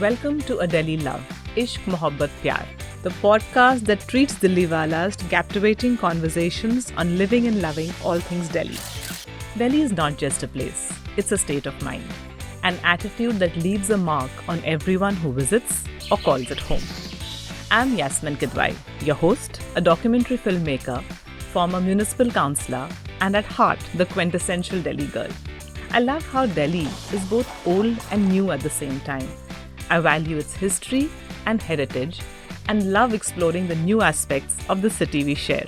Welcome to A Delhi Love, Ishq Mohabbat Pyar, the podcast that treats Delhiwalas to captivating conversations on living and loving all things Delhi. Delhi is not just a place, it's a state of mind, an attitude that leaves a mark on everyone who visits or calls it home. I'm Yasmin Kidwai, your host, a documentary filmmaker, former municipal councillor, and at heart, the quintessential Delhi girl. I love how Delhi is both old and new at the same time. I value its history and heritage and love exploring the new aspects of the city we share.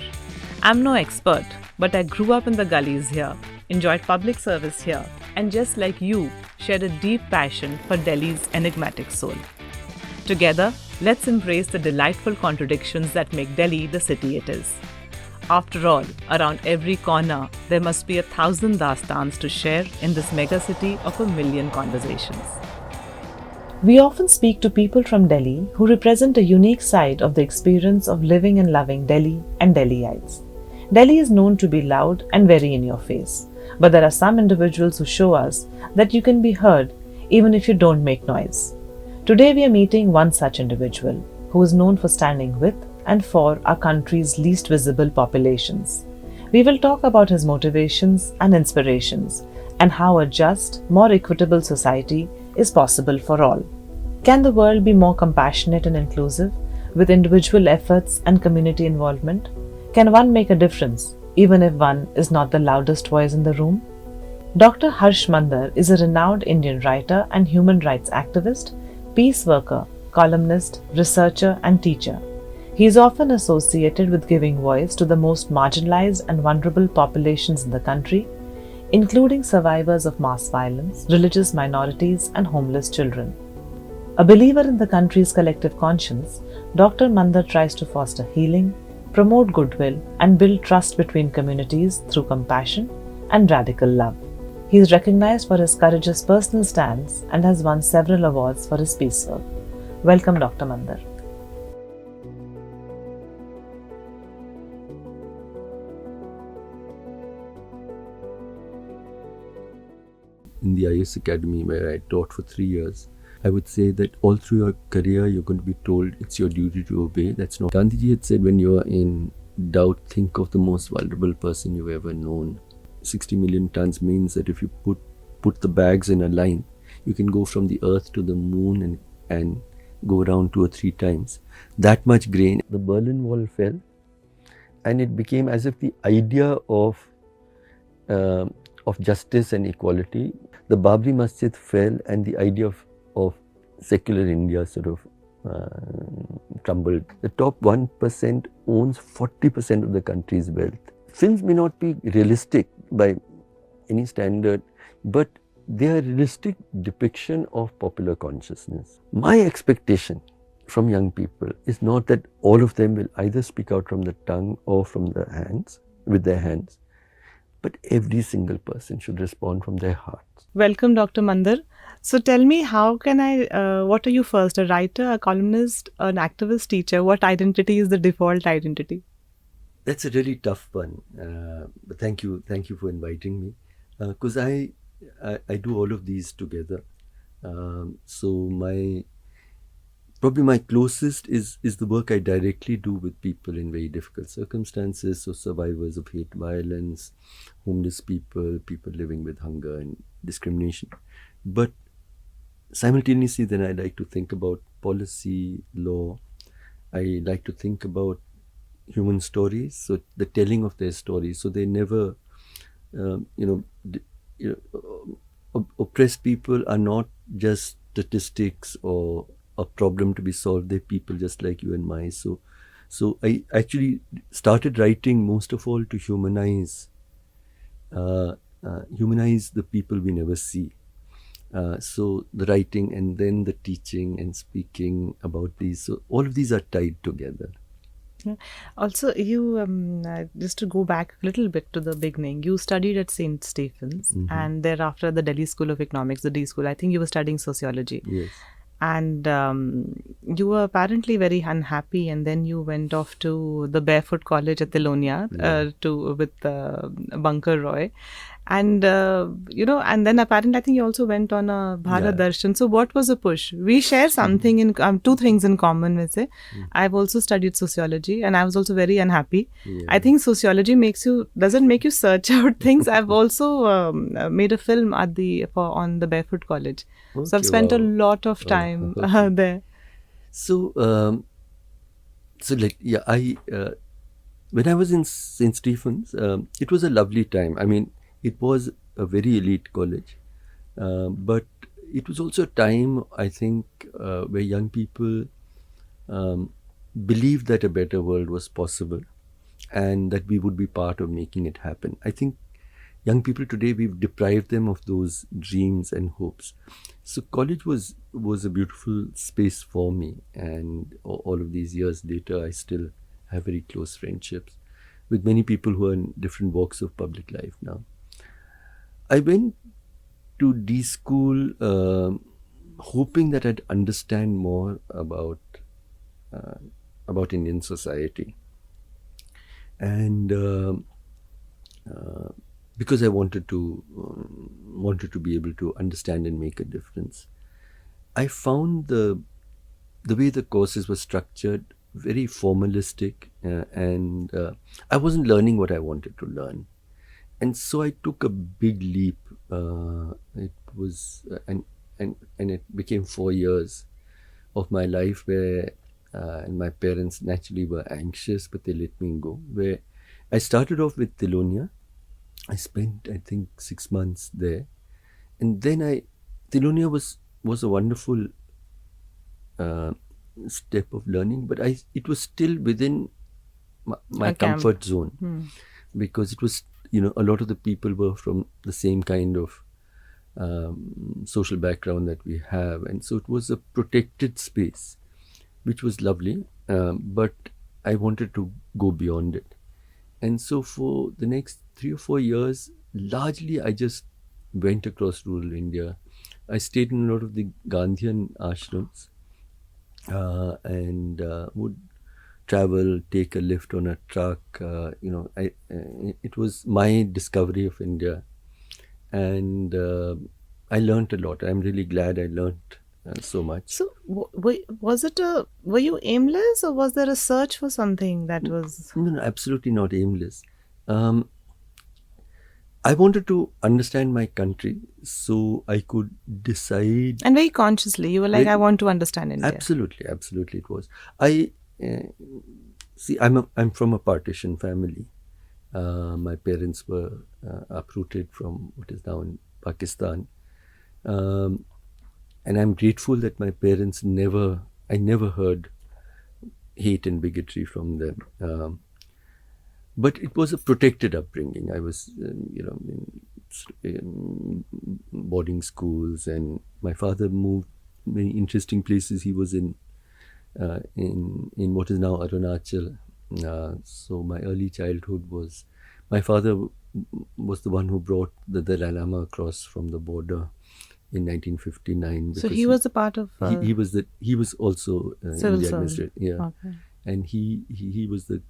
I'm no expert, but I grew up in the gullies here, enjoyed public service here, and just like you, shared a deep passion for Delhi's enigmatic soul. Together, let's embrace the delightful contradictions that make Delhi the city it is. After all, around every corner, there must be 1,000 dastans to share in this megacity of a million conversations. We often speak to people from Delhi who represent a unique side of the experience of living and loving Delhi and Delhiites. Delhi is known to be loud and very in your face, but there are some individuals who show us that you can be heard even if you don't make noise. Today we are meeting one such individual who is known for standing with and for our country's least visible populations. We will talk about his motivations and inspirations and how a just, more equitable society is possible for all. Can the world be more compassionate and inclusive with individual efforts and community involvement? Can one make a difference even if one is not the loudest voice in the room? Dr. Mander is a renowned Indian writer and human rights activist, peace worker, columnist, researcher and teacher. He is often associated with giving voice to the most marginalized and vulnerable populations in the country, including survivors of mass violence, religious minorities, and homeless children. A believer in the country's collective conscience, Dr. Mander tries to foster healing, promote goodwill, and build trust between communities through compassion and radical love. He is recognized for his courageous personal stance and has won several awards for his peace work. Welcome, Dr. Mander. In the IS Academy, where I taught for 3 years, I would say that all through your career, you're going to be told it's your duty to obey. That's not. Gandhiji had said, when you are in doubt, think of the most vulnerable person you've ever known. 60 million tons means that if you put the bags in a line, you can go from the earth to the moon and go around 2 or 3 times. That much grain. The Berlin Wall fell, and it became as if the idea of justice and equality, the Babri Masjid fell, and the idea of secular India sort of crumbled. The top 1% owns 40% of the country's wealth. Films may not be realistic by any standard, but they are a realistic depiction of popular consciousness. My expectation from young people is not that all of them will either speak out from the tongue or from the hands, with their hands, but every single person should respond from their hearts. Welcome, Dr. Mander. So tell me, what are you first, a writer, a columnist, an activist, teacher? What identity is the default identity? That's a really tough one. But thank you for inviting me. Because I do all of these together. So probably my closest is the work I directly do with people in very difficult circumstances. So survivors of hate violence, homeless people living with hunger and discrimination. But simultaneously, then I like to think about policy, law. I like to think about human stories, so the telling of their stories, so they never, oppressed people are not just statistics or a problem to be solved. They're people just like you and me. So I actually started writing most of all to humanize the people we never see. So the writing and then the teaching and speaking about these. So all of these are tied together. Yeah. Also, you, just to go back a little bit to the beginning, you studied at St. Stephen's and thereafter the Delhi School of Economics, the D School. I think you were studying sociology. Yes. And you were apparently very unhappy, and then you went off to the Barefoot College at Telonia with Bunker Roy. And and then apparently I think you also went on a Bharat Darshan. So what was the push? We share something in two things in common with it. I've also studied sociology, and I was also very unhappy. I think sociology doesn't make you search out things. I've also made a film on the Barefoot College. So I've spent a lot of time there. So when I was in St. Stephen's, it was a lovely time. I mean, it was a very elite college, but it was also a time, I think, where young people believed that a better world was possible and that we would be part of making it happen. I think young people today, we've deprived them of those dreams and hopes. So college was a beautiful space for me, and all of these years later, I still have very close friendships with many people who are in different walks of public life now. I went to D school hoping that I'd understand more about Indian society, and because I wanted to be able to understand and make a difference. I found the way the courses were structured very formalistic, and I wasn't learning what I wanted to learn, and so I took a big leap. It was and it became 4 years of my life where and my parents naturally were anxious, but they let me go. Where I started off with Telonia. I spent, I think, 6 months there, and then Telonia was a wonderful step of learning, but it was still within my comfort zone, because it was, a lot of the people were from the same kind of social background that we have, and so it was a protected space, which was lovely, but I wanted to go beyond it. And so for the next 3 or 4 years, largely I just went across rural India. I stayed in a lot of the Gandhian ashrams, and would travel, take a lift on a truck. It was my discovery of India, and I learnt a lot. I'm really glad I learnt so much. So, were you aimless, or was there a search for something that was? No, absolutely not aimless. I wanted to understand my country so I could decide. And very consciously, you were like, I want to understand India. Absolutely it was. See, I'm from a partition family. My parents were uprooted from what is now in Pakistan. And I'm grateful that my parents I never heard hate and bigotry from them. But it was a protected upbringing. I was, in boarding schools, and my father moved many interesting places. He was in what is now Arunachal. So my early childhood was, my father was the one who brought the Dalai Lama across from the border in 1959. So he was a part of. He was also in the administration. Yeah. Okay. And he was the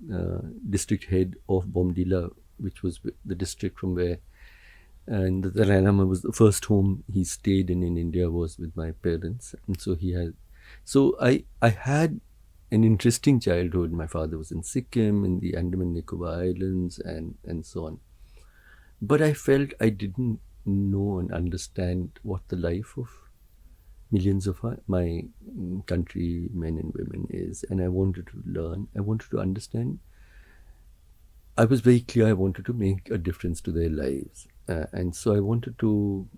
district head of Bomdila, which was the district from where, and the Dalai Lama was the first home he stayed in India was with my parents, and so I had an interesting childhood. My father was in Sikkim, in the Andaman Nicobar Islands, and so on. But I felt I didn't know and understand what the life of millions of my countrymen and women is, and I wanted to learn. I wanted to understand. I was very clear I wanted to make a difference to their lives, and so I wanted to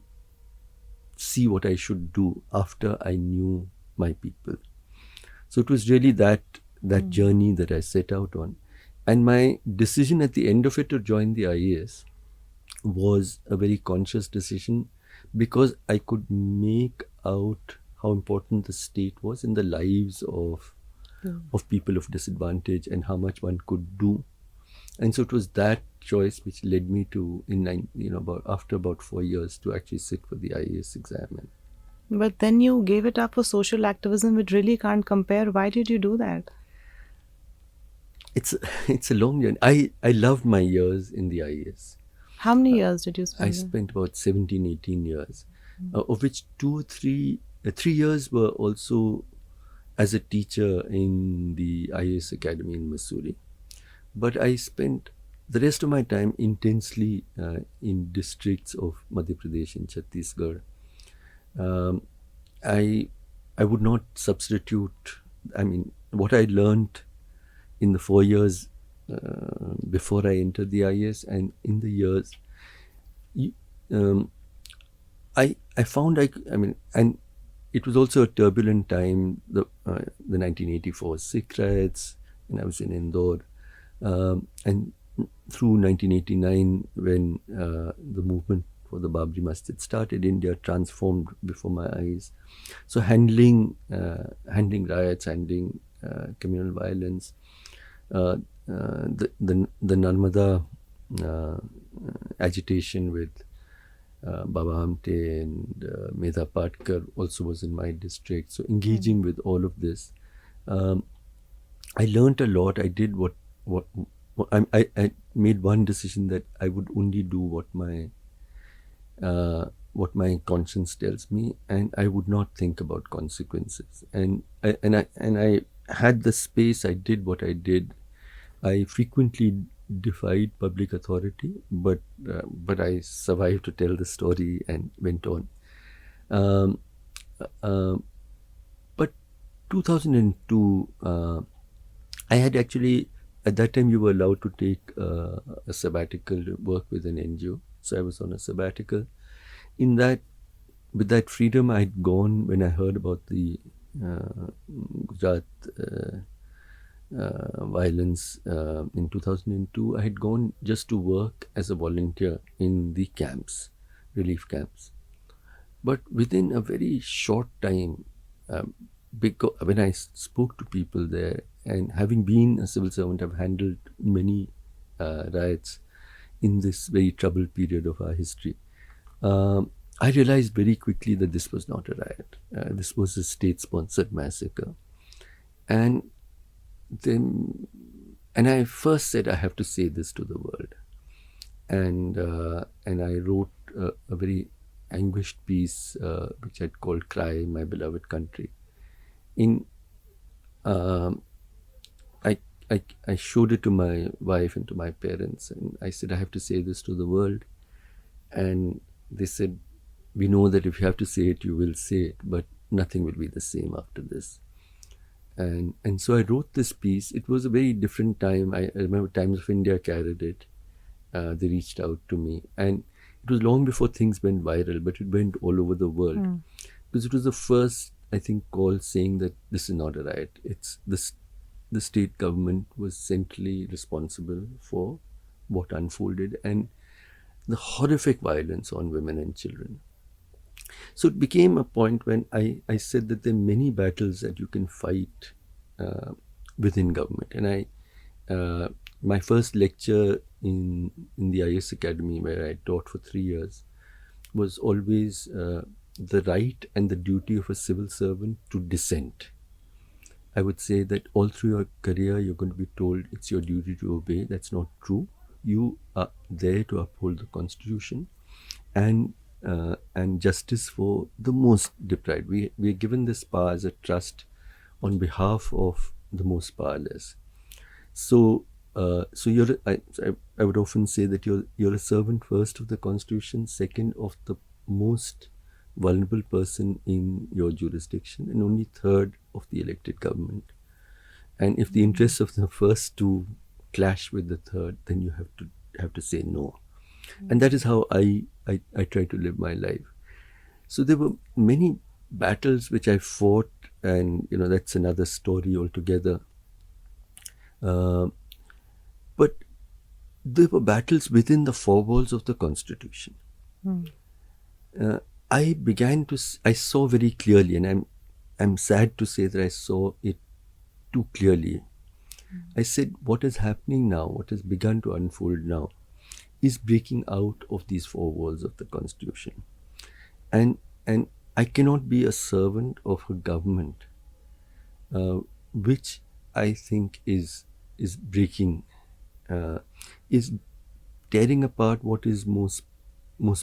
see what I should do after I knew my people. So it was really that journey that I set out on, and my decision at the end of it to join the IAS was a very conscious decision, because I could make out how important the state was in the lives of people of disadvantage, and how much one could do. And so it was that choice which led me to, after about 4 years, to actually sit for the IAS exam. But then you gave it up for social activism, which really can't compare. Why did you do that? It's a long journey. I loved my years in the IAS. How many years did you I spend there? spent about 17, 18 years, of which 3 years were also as a teacher in the IAS Academy in Missouri. But I spent the rest of my time intensely in districts of Madhya Pradesh and Chhattisgarh. Um, I I would not substitute. I mean, what I learned in the 4 years before I entered the IAS and in the years, you- um, I found I mean, and it was also a turbulent time. The 1984 Sikh riots, and I was in Indore, and through 1989 when the movement for the Babri Masjid started, India transformed before my eyes. So handling riots, handling communal violence, the Narmada uh, agitation with Baba Hamte and Medha Patkar also was in my district. So engaging with all of this, um, I learned a lot. I did what I made one decision that I would only do what my conscience tells me, and I would not think about consequences. And I had the space. I did what I did. I frequently defied public authority, but I survived to tell the story and went on. Um, uh, but 2002, I had actually, at that time you were allowed to take a sabbatical to work with an NGO. So I was on a sabbatical. In that, with that freedom, I had gone when I heard about the Gujarat violence in 2002. I had gone just to work as a volunteer in the camps, relief camps. But within a very short time, because when I spoke to people there, and having been a civil servant, I've handled many riots in this very troubled period of our history. I realized very quickly that this was not a riot. This was a state-sponsored massacre. And then, and I first said, I have to say this to the world. And I wrote a very anguished piece which I'd called "Cry, My Beloved Country." In I, I showed it to my wife and to my parents, and I said, I have to say this to the world. And they said, we know that if you have to say it, you will say it, but nothing will be the same after this. And so I wrote this piece. It was a very different time. I remember Times of India carried it. They reached out to me, and it was long before things went viral, but it went all over the world because it was the first, I think, call saying that this is not a riot. It's this. The state government was centrally responsible for what unfolded and the horrific violence on women and children. So it became a point when I said that there are many battles that you can fight within government. And my first lecture in the IS Academy, where I taught for 3 years, was always the right and the duty of a civil servant to dissent. I would say that all through your career, you're going to be told it's your duty to obey. That's not true. You are there to uphold the Constitution and justice for the most deprived. We are given this power as a trust on behalf of the most powerless. So I would often say that you're a servant first of the Constitution, second of the most vulnerable person in your jurisdiction, and only third of the elected government. And if the interests of the first two clash with the third, then you have to say no. And that is how I try to live my life. So there were many battles which I fought, and that's another story altogether. But there were battles within the four walls of the Constitution. I saw very clearly, and I'm sad to say that I saw it too clearly. I said, what is happening now, what has begun to unfold now, is breaking out of these four walls of the Constitution. And I cannot be a servant of a government which I think is breaking, is tearing apart what is most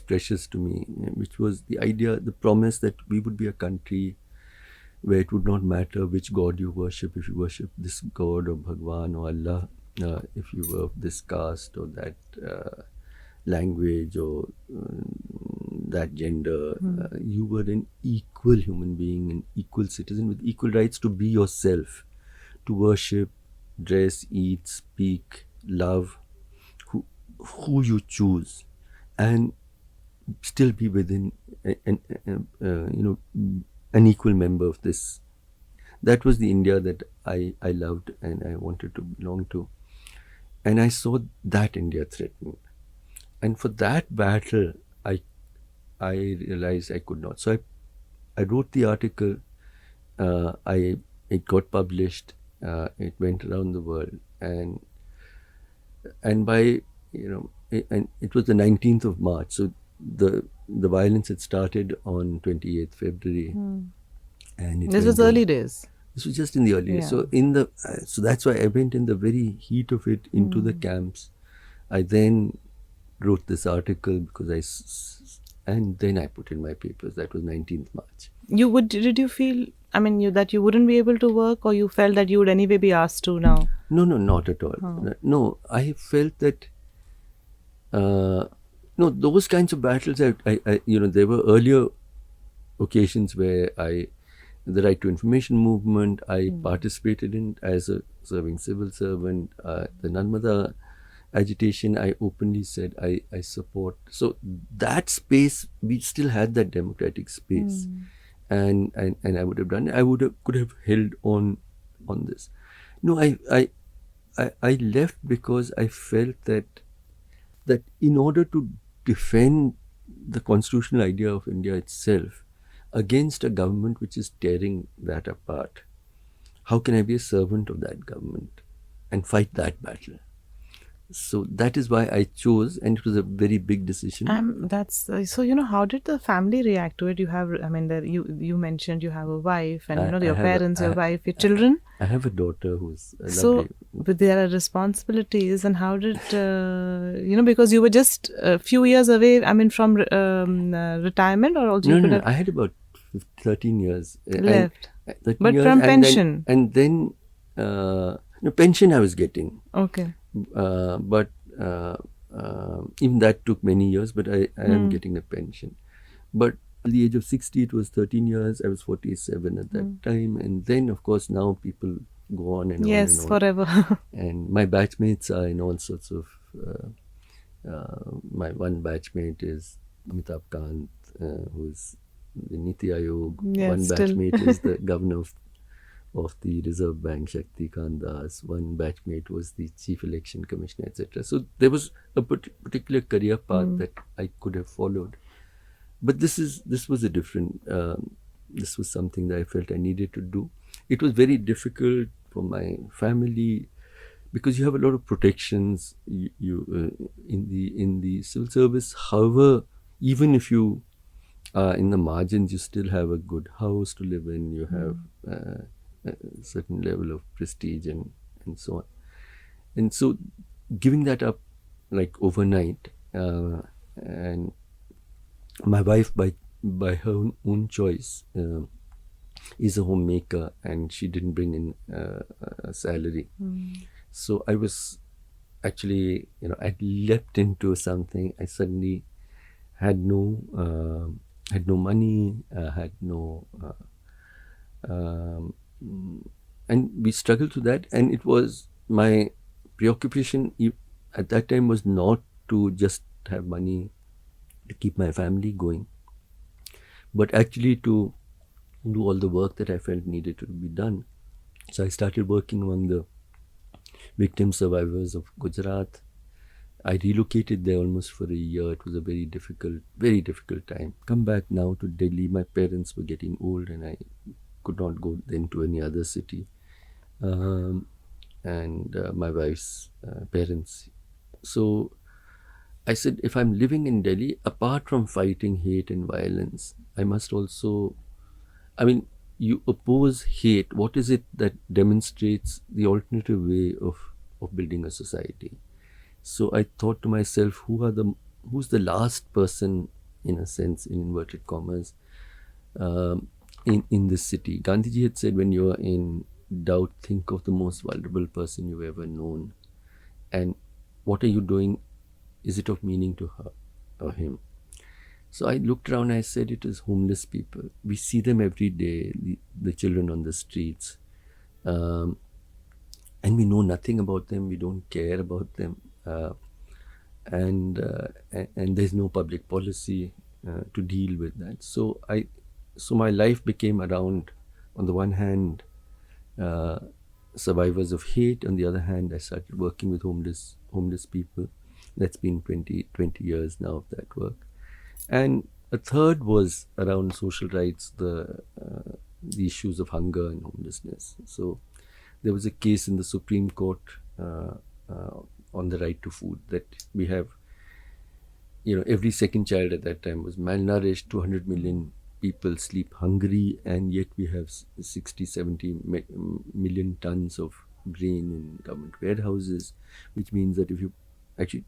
precious to me, which was the idea, the promise that we would be a country where it would not matter which god you worship, if you worship this god or Bhagwan or Allah, if you were of this caste or that language or that gender, you were an equal human being, an equal citizen with equal rights to be yourself, to worship, dress, eat, speak, love who you choose, and still be within an equal member of this. That was the India that I loved and I wanted to belong to. And I saw that India threatened. And for that battle, I realized I could not. So I wrote the article. It got published. It went around the world, and by and it was the 19th of March. So the violence had started on 28th February, and this was early days. This was just in the early days. So so that's why I went in the very heat of it into the camps. I then wrote this article because and then I put in my papers. That was 19th March. Did you feel, that you wouldn't be able to work, or you felt that you would anyway be asked to now? No, not at all. No, I felt that no, those kinds of battles, I there were earlier occasions where the right to information movement, I participated in as a serving civil servant. The Narmada agitation, I openly said I support. So that space, we still had that democratic space, and I would have done it. Could have held on this. No, I left because I felt that in order to defend the constitutional idea of India itself against a government which is tearing that apart, how can I be a servant of that government and fight that battle? So that is why I chose, and it was a very big decision. So how did the family react to it? You have, you mentioned you have a wife, and your parents, your wife, your children. I have a daughter who's lovely. But there are responsibilities, and how did because you were just a few years away, from retirement, or also no, I had about 13 years left, but from pension, and then pension I was getting. Okay. But even that took many years, but I am getting a pension. But at the age of 60, it was 13 years. I was 47 at that time. And then, of course, now people go on and on. Yes, forever. And my batchmates are in all sorts of... my one batchmate is Amitabh Kant, who's the Niti Aayog. Yes, one batchmate is the governor of the Reserve Bank, Shakti Das. One batchmate was the Chief Election Commissioner, etc. So there was a particular career path that I could have followed. But this was a different, this was something that I felt I needed to do. It was very difficult for my family because you have a lot of protections in the civil service. However, even if you are in the margins, you still have a good house to live in. You have a certain level of prestige and so on. And so giving that up like overnight, and my wife by her own choice is a homemaker, and she didn't bring in a salary. So I was actually, I leapt into something. I suddenly had no money, had no and we struggled through that. And it was my preoccupation at that time was not to just have money to keep my family going, but actually to do all the work that I felt needed to be done. So I started working among the victim survivors of Gujarat. I relocated there almost for a year. It was a very difficult time. Come back now to Delhi. My parents were getting old and I could not go then to any other city. And my wife's parents. So I said, if I'm living in Delhi, apart from fighting hate and violence, I must also, you oppose hate. What is it that demonstrates the alternative way of building a society? So I thought to myself, who's the last person, in a sense, in inverted commas, in this city? Gandhiji had said, when you are in doubt, think of the most vulnerable person you've ever known, and what are you doing? Is it of meaning to her or him? So I looked around and I said, it is homeless people. We see them every day, the children on the streets. And we know nothing about them. We don't care about them. And there's no public policy to deal with that. So my life became around, on the one hand, survivors of hate. On the other hand, I started working with homeless people. That's been 20 years now of that work. And a third was around social rights, the issues of hunger and homelessness. So there was a case in the Supreme Court on the right to food, that we have, every second child at that time was malnourished, 200 million people sleep hungry, and yet we have 60-70 million tons of grain in government warehouses, which means that if you actually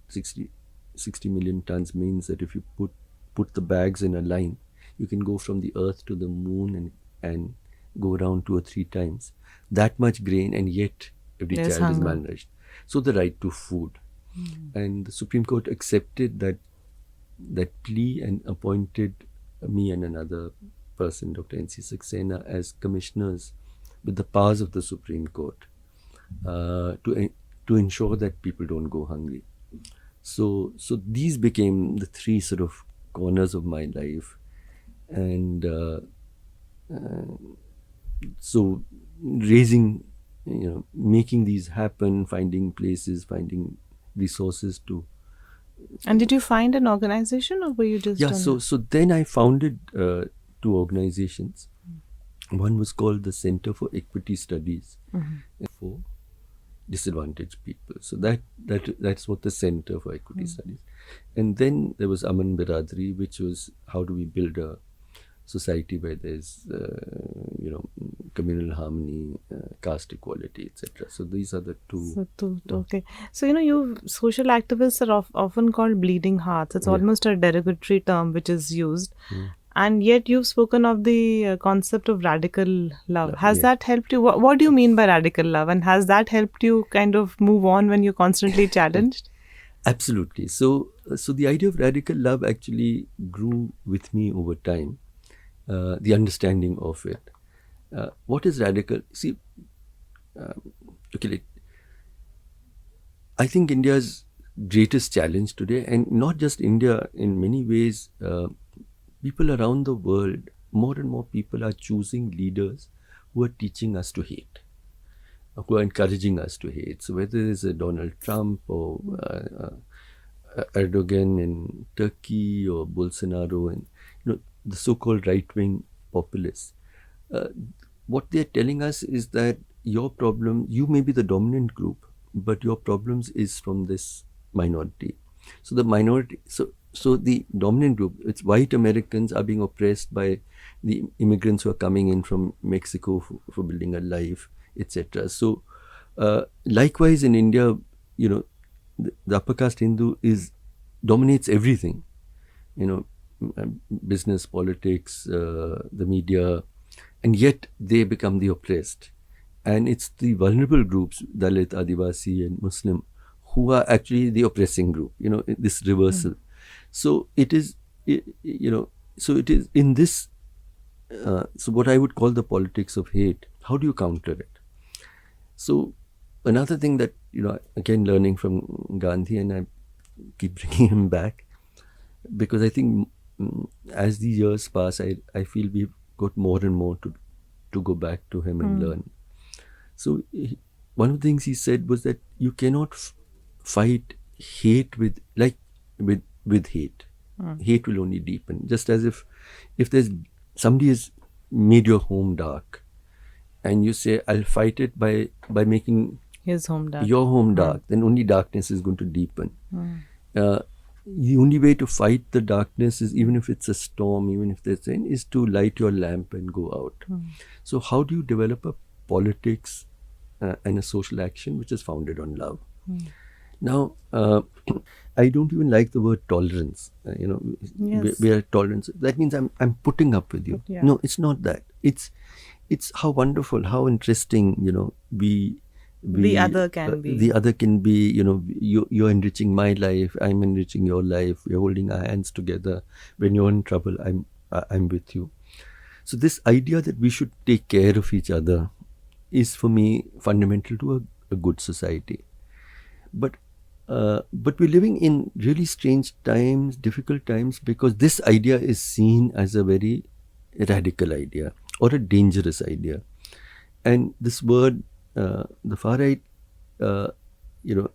60 million tons means that if you put the bags in a line, you can go from the earth to the moon and go around 2 or 3 times. That much grain, and yet every There's child is hunger. malnourished. So the right to food. And the Supreme Court accepted that plea and appointed me and another person, Dr. N.C. Saxena, as commissioners with the powers of the Supreme Court to ensure that people don't go hungry. So these became the 3 sort of corners of my life, and so raising, making these happen, finding places, finding resources to. And did you find an organization, or were you just Yeah, so then I founded 2 organizations. One was called the Center for Equity Studies for disadvantaged people. So that's what the Center for Equity Studies. And then there was Aman Biradari, which was how do we build a society where there's communal harmony, caste equality, etc. So these are the 2. Okay. So, you social activists are often called bleeding hearts. It's almost a derogatory term which is used. And yet you've spoken of the concept of radical love. Has that helped you? What do you mean by radical love? And has that helped you kind of move on when you're constantly challenged? Absolutely. So the idea of radical love actually grew with me over time. The understanding of it. What is radical? See, I think India's greatest challenge today, and not just India, in many ways, people around the world, more and more people are choosing leaders who are teaching us to hate, who are encouraging us to hate. So whether it's a Donald Trump or Erdogan in Turkey or Bolsonaro and the so-called right-wing populists, what they're telling us is that your problem, you may be the dominant group, but your problems is from this minority. So the minority, so the dominant group, it's white Americans, are being oppressed by the immigrants who are coming in from Mexico for building a life, etc. So likewise in India, the upper caste Hindu dominates everything, business, politics, the media, and yet they become the oppressed. And it's the vulnerable groups, Dalit, Adivasi and Muslim, who are actually the oppressing group, this reversal. So it is, so it is in this, so what I would call the politics of hate. How do you counter it? So another thing that, again learning from Gandhi, and I keep bringing him back, because I think as the years pass, I feel we've got more and more to go back to him and learn. So one of the things he said was that you cannot fight hate with hate. Hate will only deepen. Just as if there's somebody has made your home dark, and you say, I'll fight it by making his home dark, your home dark, then only darkness is going to deepen. The only way to fight the darkness is, even if it's a storm, even if there's rain, is to light your lamp and go out. So how do you develop a politics and a social action which is founded on love? Now, I don't even like the word tolerance. Yes. We are tolerance. That means I'm putting up with you. Yeah. No, it's not that. It's how wonderful, how interesting. The We other can be. the other can be. You're enriching my life. I'm enriching your life. We're holding our hands together. When you're in trouble, I'm with you. So this idea that we should take care of each other is for me fundamental to a good society. But we're living in really strange times, difficult times, because this idea is seen as a very radical idea or a dangerous idea. And this word, the far right, uh, you know,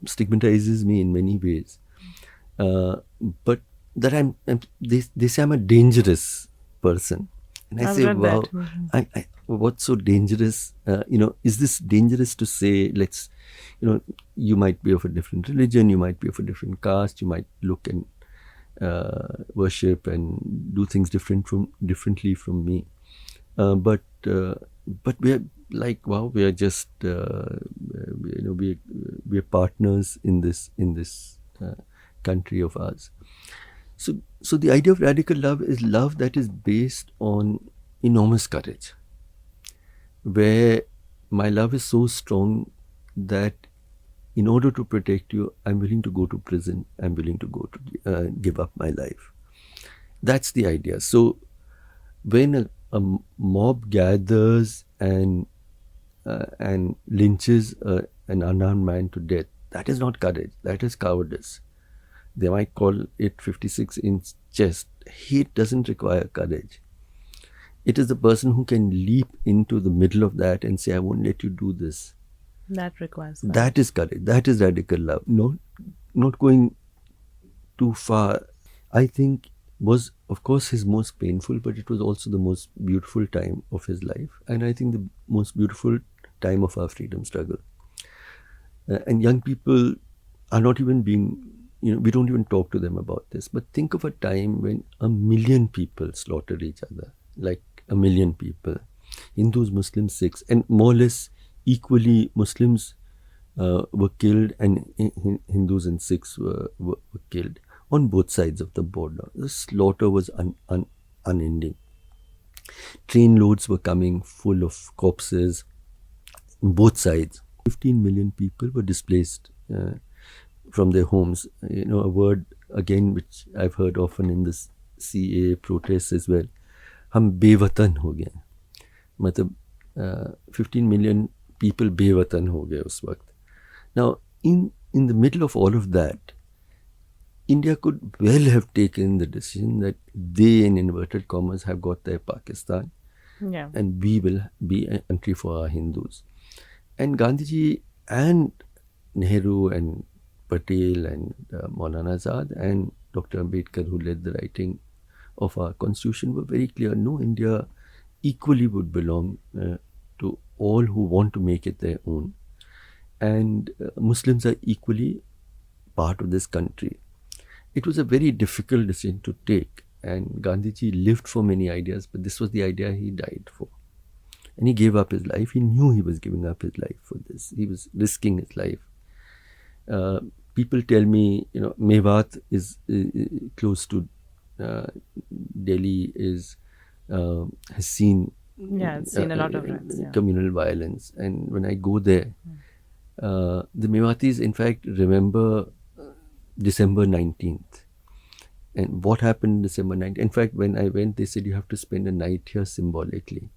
stigmatizes me in many ways. Uh, but that they say I'm a dangerous person, and I I've say, read that. wow, what's so dangerous? Is this dangerous to say? You might be of a different religion, you might be of a different caste, you might look and worship and do things differently from me. But we are like, wow, we are just we are partners in this country of ours. So the idea of radical love is love that is based on enormous courage, where my love is so strong that in order to protect you, I'm willing to go to prison. I'm willing to go to give up my life. That's the idea. So when a mob gathers and lynches an unarmed man to death, that is not courage. That is cowardice. They might call it 56-inch chest. Hate doesn't require courage. It is the person who can leap into the middle of that and say, I won't let you do this. That requires courage. That is courage. That is radical love. Not going too far. I think was, of course, his most painful, but it was also the most beautiful time of his life. And I think the most beautiful time of our freedom struggle. And young people are not even being, we don't even talk to them about this. But think of a time when 1 million people slaughtered each other, like 1 million people. Hindus, Muslims, Sikhs, and more or less equally Muslims were killed and Hindus and Sikhs were killed on both sides of the border. The slaughter was unending. Train loads were coming full of corpses on both sides. 15 million people were displaced from their homes. A word again which I've heard often in this CA protests as well. हम बेवतन हो गए, मतलब 15 million people बेवतन हो गए उस वक्त. Now, in the middle of all of that, India could well have taken the decision that they, in inverted commas, have got their Pakistan, and we will be a country for our Hindus. And Gandhiji and Nehru and Patel and Maulana Azad and Dr. Ambedkar, who led the writing of our constitution, were very clear. No, India equally would belong to all who want to make it their own. And Muslims are equally part of this country. It was a very difficult decision to take, and Gandhiji lived for many ideas, but this was the idea he died for. And he gave up his life. He knew he was giving up his life for this. He was risking his life. People tell me, Mewat is close to Delhi, has seen it's seen a lot of riots, communal violence. And when I go there, the Mewatis, in fact, remember December 19th. And what happened December 19th? In fact, when I went, they said you have to spend a night here symbolically,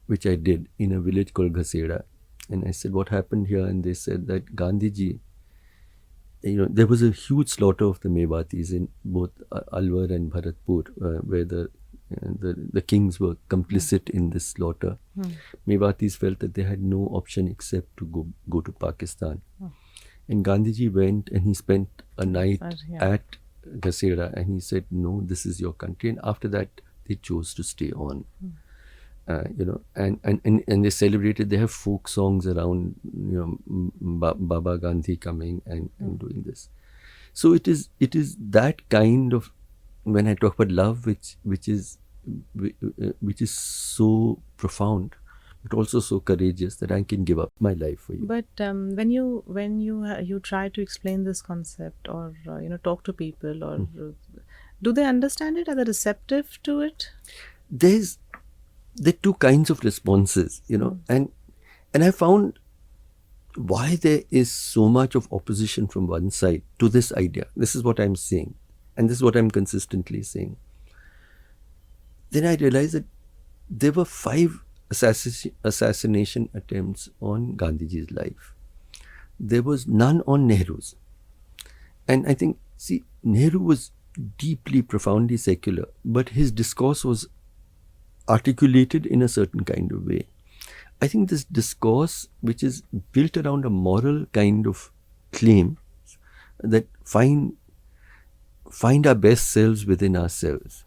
which I did in a village called Ghaseda. And I said, what happened here? And they said that Gandhiji, there was a huge slaughter of the Mewatis in both Alwar and Bharatpur, where the kings were complicit in this slaughter. Mewatis felt that they had no option except to go to Pakistan. And Gandhiji went and he spent a night at Ghaseda, and he said, no, this is your country. And after that, they chose to stay on. And they celebrated. They have folk songs around, Baba Gandhi coming and doing this. So it is that kind of, when I talk about love, which is so profound, but also so courageous that I can give up my life for you. But when you try to explain this concept, or talk to people, or do they understand it? Are they receptive to it? There are two kinds of responses, and I found why there is so much of opposition from one side to this idea. This is what I'm saying, and this is what I'm consistently saying. Then I realized that there were 5 assassination attempts on Gandhiji's life. There was none on Nehru's. And I think, Nehru was deeply, profoundly secular, but his discourse was articulated in a certain kind of way. I think this discourse, which is built around a moral kind of claim that find our best selves within ourselves,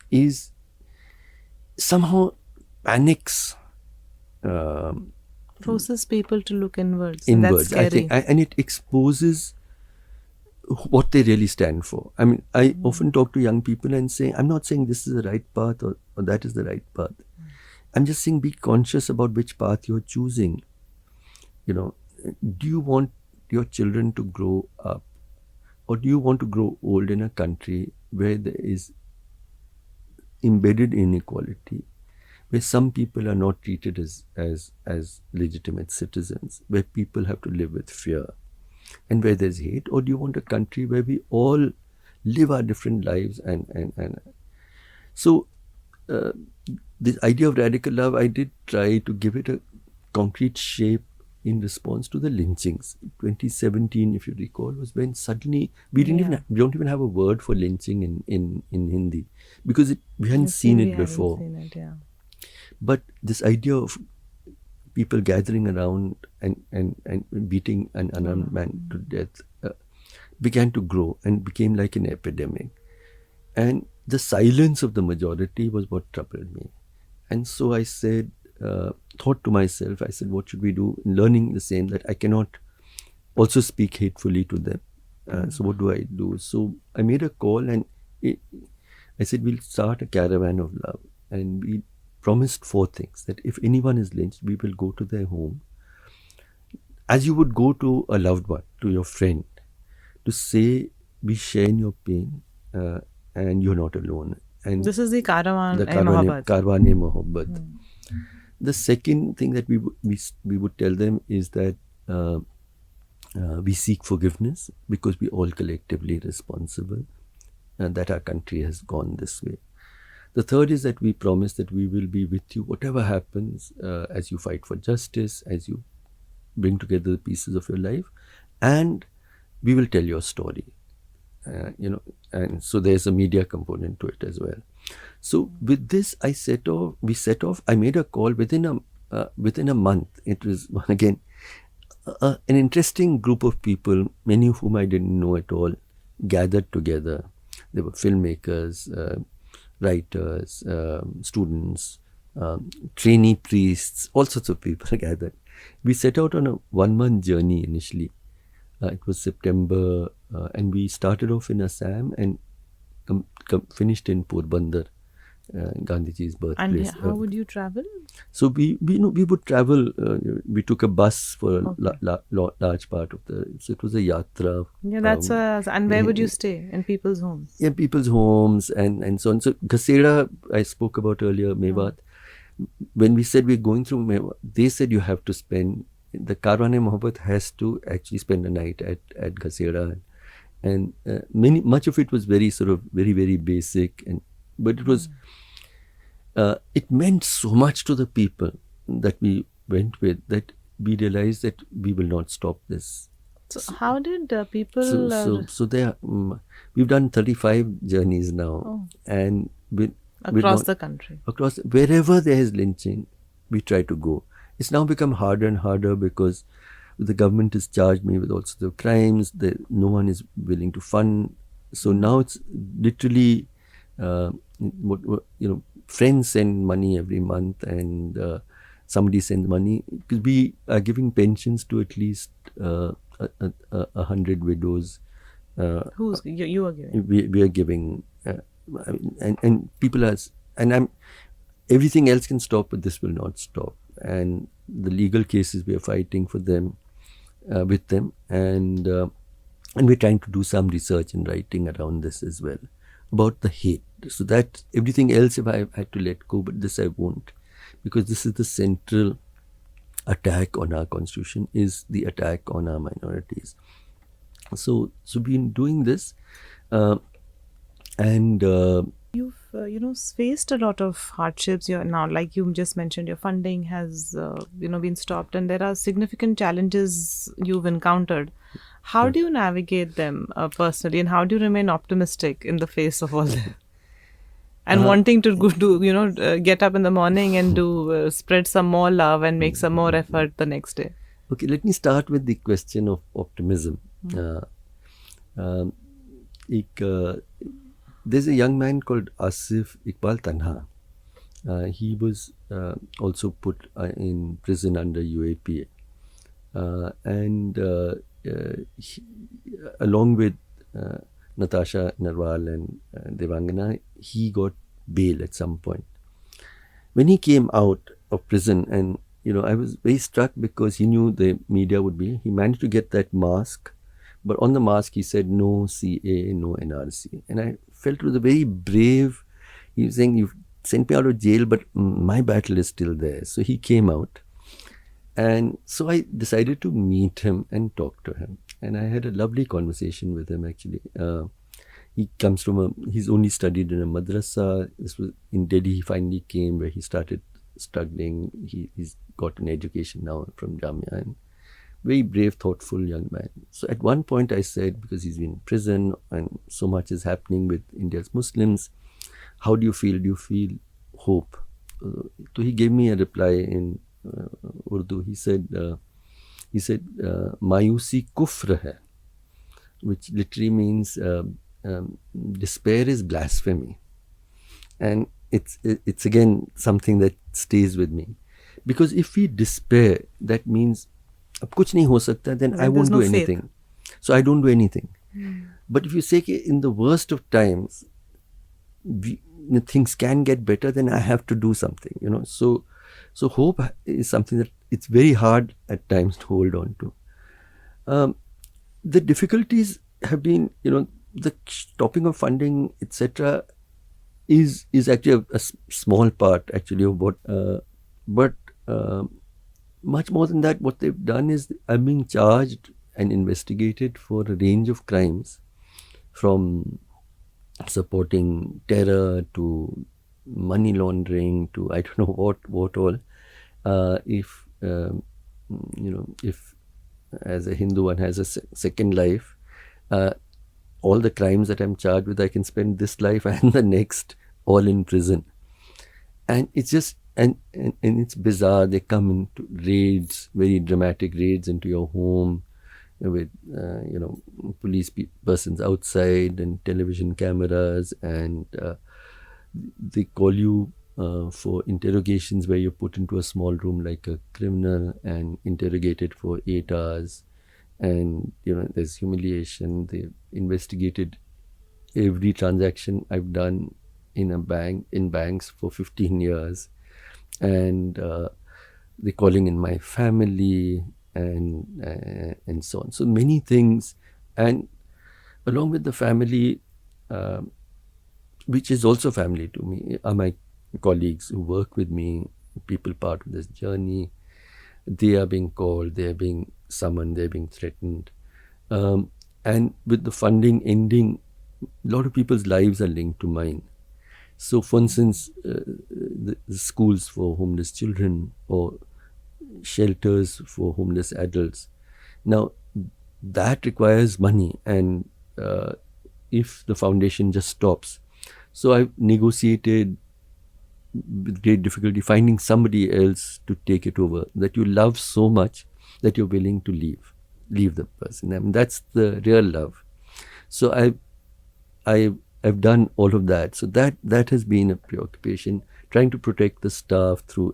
is somehow panics, Forces people to look inwards. inwards. That's scary. I think, and it exposes what they really stand for. I mean, I often talk to young people and say, I'm not saying this is the right path or that is the right path. I'm just saying, be conscious about which path you're choosing. Do you want your children to grow up, or do you want to grow old in a country where there is embedded inequality, where some people are not treated as legitimate citizens, where people have to live with fear, and where there's hate? Or do you want a country where we all live our different lives? And so this idea of radical love, I did try to give it a concrete shape in response to the lynchings. 2017, if you recall, was when suddenly we don't even have a word for lynching in Hindi, because we hadn't seen it before. But this idea of people gathering around and beating an unarmed man to death began to grow and became like an epidemic. And the silence of the majority was what troubled me. And so I said, thought to myself, I said, what should we do? Learning the same, that I cannot also speak hatefully to them. So what do I do? So I made a call, and I said, we'll start a caravan of love. And we promised 4 things: that if anyone is lynched, we will go to their home, as you would go to a loved one, to your friend, to say, we share in your pain, and you're not alone. And this is the Caravan e Mohabbat. The second thing that we would tell them is that we seek forgiveness, because we all collectively responsible, and that our country has gone this way. The third is that we promise that we will be with you whatever happens, as you fight for justice, as you bring together the pieces of your life, and we will tell your story. And so there's a media component to it as well. So with this, we set off. I made a call within a month. It was again an interesting group of people, many of whom I didn't know at all, gathered together. There were filmmakers, writers, students, trainee priests, all sorts of people gathered. We set out on a 1-month journey initially. It was September, and we started off in Assam and finished in Porbandar, Gandhiji's birthplace. And how would you travel? So we would travel. We took a bus for a large part of so it was a yatra. Yeah, that's and where would you stay? In people's homes? Yeah, people's homes and so on. So Ghasera, I spoke about earlier, Mewat. When we said we're going through Mewat, they said you have to spend, the Caravan e Mohabbat has to actually spend a night at Ghasera. And much of it was very very basic, but it was it meant so much to the people that we went with, that we realized that we will not stop this. So how did people? So there, we've done 35 journeys now, and across the country, wherever there is lynching, we try to go. It's now become harder and harder because the government has charged me with all sorts of crimes that no one is willing to fund. So now it's literally, friends send money every month, and somebody sends money, because we are giving pensions to at least 100 widows. Who's you are giving? We are giving, and people are, and everything else can stop, but this will not stop. And the legal cases, we are fighting for them, with them, and we're trying to do some research and writing around this as well, about the hate. So that everything else, if I had to let go, but this I won't, because this is the central attack on our constitution, is the attack on our minorities. So we've been doing this, and You've faced a lot of hardships. You're now, like you just mentioned, your funding has been stopped, and there are significant challenges you've encountered. How do you navigate them personally, and how do you remain optimistic in the face of all that? And wanting to go to get up in the morning and do spread some more love and make some more effort the next day. Okay, let me start with the question of optimism. There's a young man called Asif Iqbal Tanha. He was also put in prison under UAPA. And along with Natasha Narwal and Devangana, he got bail at some point. When he came out of prison, and I was very struck because he knew the media would be, he managed to get that mask, but on the mask he said no CA, no NRC. And I felt it was a very brave, he was saying, you've sent me out of jail, but my battle is still there. So he came out. And so I decided to meet him and talk to him. And I had a lovely conversation with him, actually. He comes from he's only studied in a madrasa. This was in Delhi. He finally came, where he started struggling. He's got an education now from Jamia. And very brave, thoughtful young man. So at one point I said, because he's been in prison and so much is happening with India's Muslims, how do you feel? Do you feel hope? So he gave me a reply in Urdu. He said, Mayusi kufr hai, which literally means despair is blasphemy. And it's again something that stays with me, because if we despair, that means ab kuch nahi ho sakta, then I won't do anything. So I don't do anything. But if you say in the worst of times things can get better, then I have to do something. So hope is something that it's very hard at times to hold on to. The difficulties have been, the stopping of funding, etc., is actually a small part actually of what, but much more than that, what they've done is I'm being charged and investigated for a range of crimes, from supporting terror to money laundering to I don't know what all. If as a Hindu one has a second life, all the crimes that I'm charged with, I can spend this life and the next all in prison. And it's just, and it's bizarre. They come into raids, very dramatic raids into your home with, police persons outside and television cameras, and they call you for interrogations where you're put into a small room like a criminal and interrogated for 8 hours. And, there's humiliation. They've investigated every transaction I've done in banks for 15 years. And they're calling in my family and so on. So many things. And along with the family, which is also family to me, are my colleagues who work with me, people part of this journey. They are being called, they are being summoned, they're being threatened. And with the funding ending, a lot of people's lives are linked to mine. So, for instance, the schools for homeless children or shelters for homeless adults. Now, that requires money, and if the foundation just stops. So, I've negotiated with great difficulty finding somebody else to take it over, that you love so much that you're willing to leave the person. I mean, that's the real love. So I've done all of that. So that has been a preoccupation, trying to protect the staff through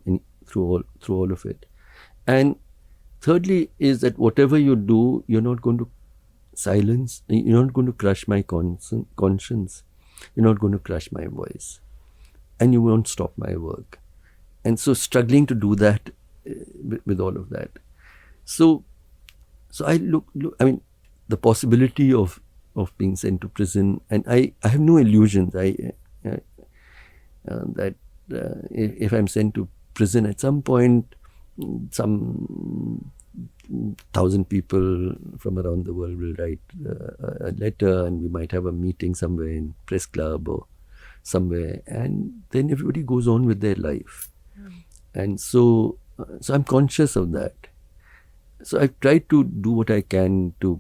all of it. And thirdly is that whatever you do, you're not going to silence, you're not going to crush my conscience, you're not going to crush my voice, and you won't stop my work. and so struggling to do that with all of that. So I look. I mean, the possibility of being sent to prison, and I have no illusions. That if I'm sent to prison at some point, some 1,000 people from around the world will write a letter, and we might have a meeting somewhere in press club or somewhere, and then everybody goes on with their life. And so I'm conscious of that. So I've tried to do what I can to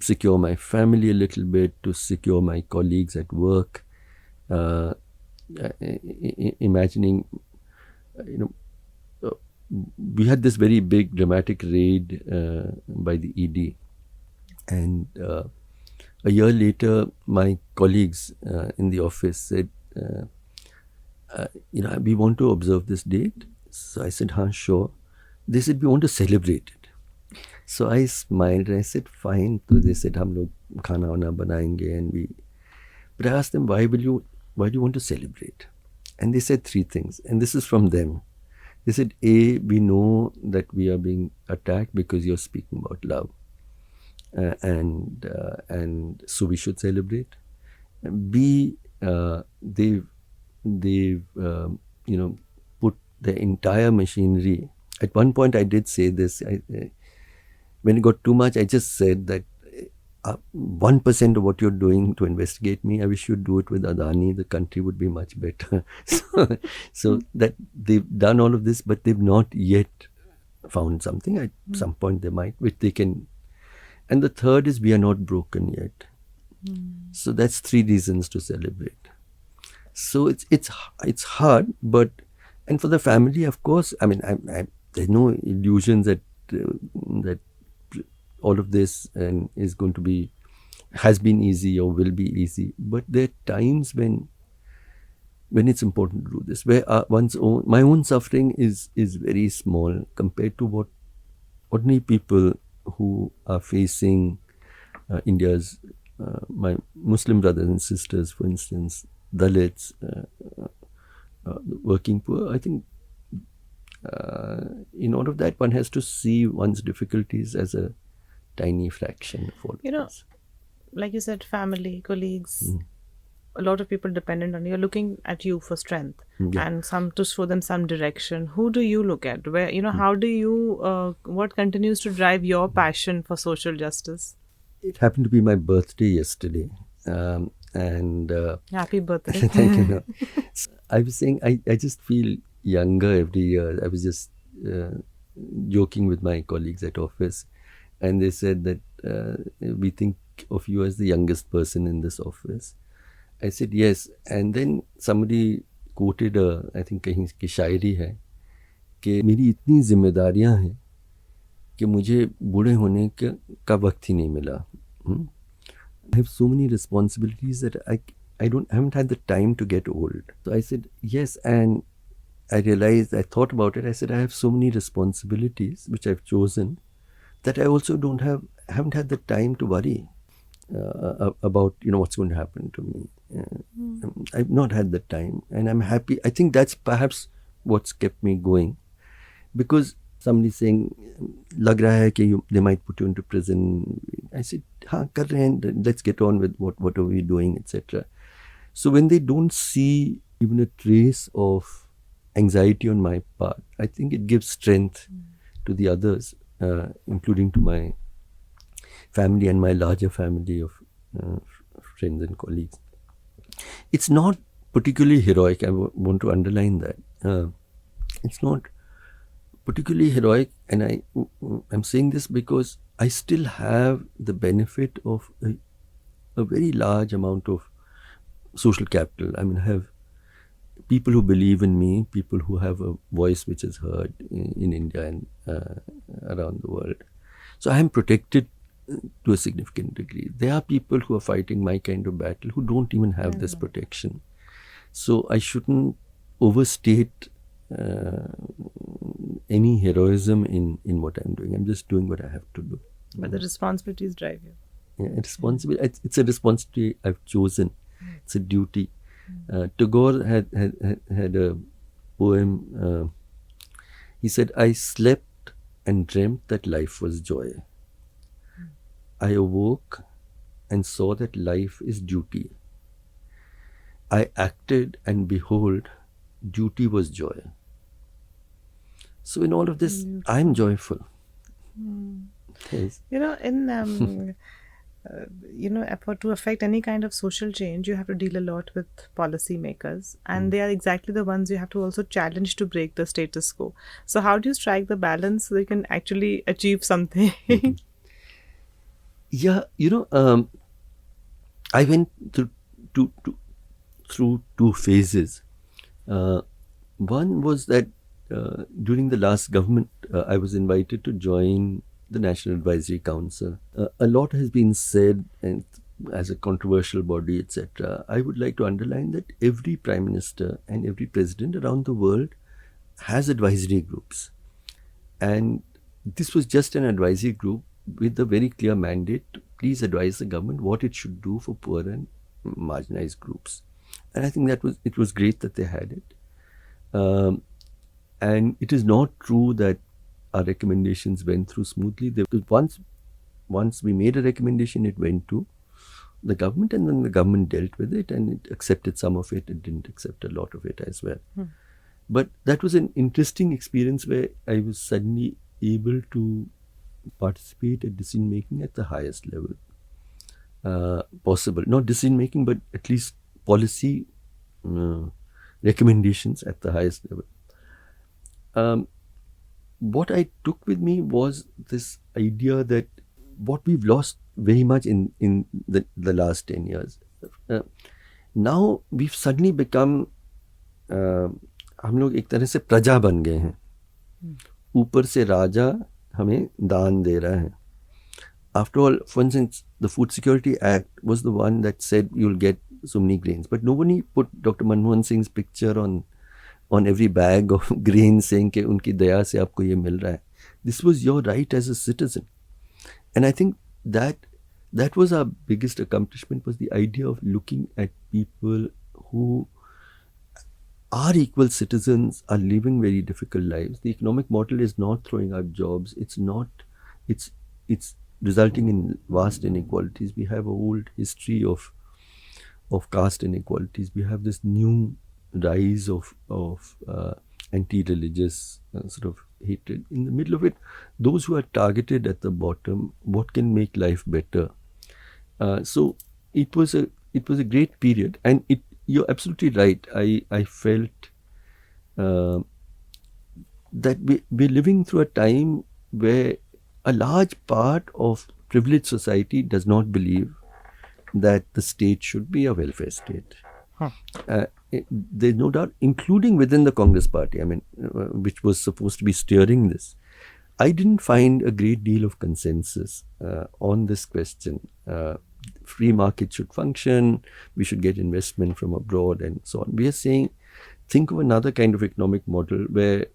secure my family a little bit, to secure my colleagues at work, imagining, we had this very big dramatic raid by the ED, and a year later my colleagues in the office said, we want to observe this date. So I said, sure. They said, we want to celebrate it. So I smiled and I said, fine. So they said, hum log khana wana banayenge, and but I asked them, why do you want to celebrate? And they said 3 things, and this is from them. They said, A, we know that we are being attacked because you're speaking about love, and so we should celebrate. B, they've put the entire machinery. At one point I did say this, when it got too much, I just said that 1% of what you're doing to investigate me, I wish you'd do it with Adani. The country would be much better. so that they've done all of this, but they've not yet found something. At some point they might, which they can. And the third is, we are not broken yet. So that's 3 reasons to celebrate. So it's hard, but, and for the family, of course, I mean, there's no illusions that all of this is going to be, has been easy or will be easy. But there are times when it's important to do this, where my own suffering is very small compared to what ordinary people who are facing India's, my Muslim brothers and sisters, for instance, Dalits, working poor. I think in all of that, one has to see one's difficulties as a tiny fraction of all this. Like you said, family, colleagues, a lot of people dependent on you, are looking at you for strength and some to show them some direction. Who do you look at? Where, how do you, what continues to drive your passion for social justice? It happened to be my birthday yesterday. And happy birthday. Thank you. So I was saying, I just feel younger every year. I was just joking with my colleagues at office, and they said that we think of you as the youngest person in this office. I said yes, and then somebody quoted I think कहीं की शायरी है कि मेरी इतनी जिम्मेदारियां हैं कि मुझे बूढ़े होने का वक्त ही नहीं मिला. I have so many responsibilities that I haven't had the time to get old. So I said yes, and I realized, I thought about it. I said, I have so many responsibilities which I've chosen that I also haven't had the time to worry about what's going to happen to me. I've not had the time, and I'm happy. I think that's perhaps what's kept me going, because somebody saying, lag raha hai ki they might put you into prison. I said, kar rahe hain, let's get on with what are we doing, etc. So when they don't see even a trace of anxiety on my part, I think it gives strength to the others, including to my family and my larger family of friends and colleagues. It's not particularly heroic. I want to underline that. It's not particularly heroic, and I'm saying this because I still have the benefit of a very large amount of social capital. I mean, I have people who believe in me, people who have a voice which is heard in India and around the world. So I am protected to a significant degree. There are people who are fighting my kind of battle who don't even have this protection. So I shouldn't overstate any heroism in what I'm doing. I'm just doing what I have to do. But the responsibilities drive you. Yeah, it's a responsibility I've chosen. It's a duty. Tagore had a poem He said, I slept and dreamt that life was joy. I awoke and saw that life is duty. I acted and behold, duty was joy. So in all of this, I'm joyful. Yes. To affect any kind of social change, you have to deal a lot with policymakers, and they are exactly the ones you have to also challenge to break the status quo. So how do you strike the balance so you can actually achieve something? Yeah, I went through two phases. One was that during the last government, I was invited to join the National Advisory Council. A lot has been said, and as a controversial body, etc. I would like to underline that every Prime Minister and every President around the world has advisory groups. And this was just an advisory group with a very clear mandate to please advise the government what it should do for poor and marginalized groups. And I think it was great that they had it. And it is not true that our recommendations went through smoothly. Once we made a recommendation, it went to the government, and then the government dealt with it, and it accepted some of it. It didn't accept a lot of it as well. But that was an interesting experience where I was suddenly able to participate at decision making at the highest level possible. Not decision making, but at least policy recommendations at the highest level. What I took with me was this idea that what we've lost very much in the last 10 years. Now we've suddenly become हम लोग एक तरह से प्रजा बन गए हैं. ऊपर से राजा हमें दान दे रहा है. After all, for instance, the Food Security Act was the one that said you'll get so many grains, but nobody put Dr. Manmohan Singh's picture on every bag of grains saying कि उनकी दया से आपको ये मिल रहा है. This was your right as a citizen. And I think that was our biggest accomplishment, was the idea of looking at people who are equal citizens, are living very difficult lives. The economic model is not throwing out jobs. It's resulting in vast inequalities. We have a old history of caste inequalities. We have this new rise of anti-religious sort of hatred. In the middle of it, those who are targeted at the bottom, what can make life better? So it was a great period, and you're absolutely right. I felt that we're living through a time where a large part of privileged society does not believe that the state should be a welfare state. There's no doubt, including within the Congress party, which was supposed to be steering this. I didn't find a great deal of consensus on this question. Free market should function, we should get investment from abroad and so on. We are saying, think of another kind of economic model where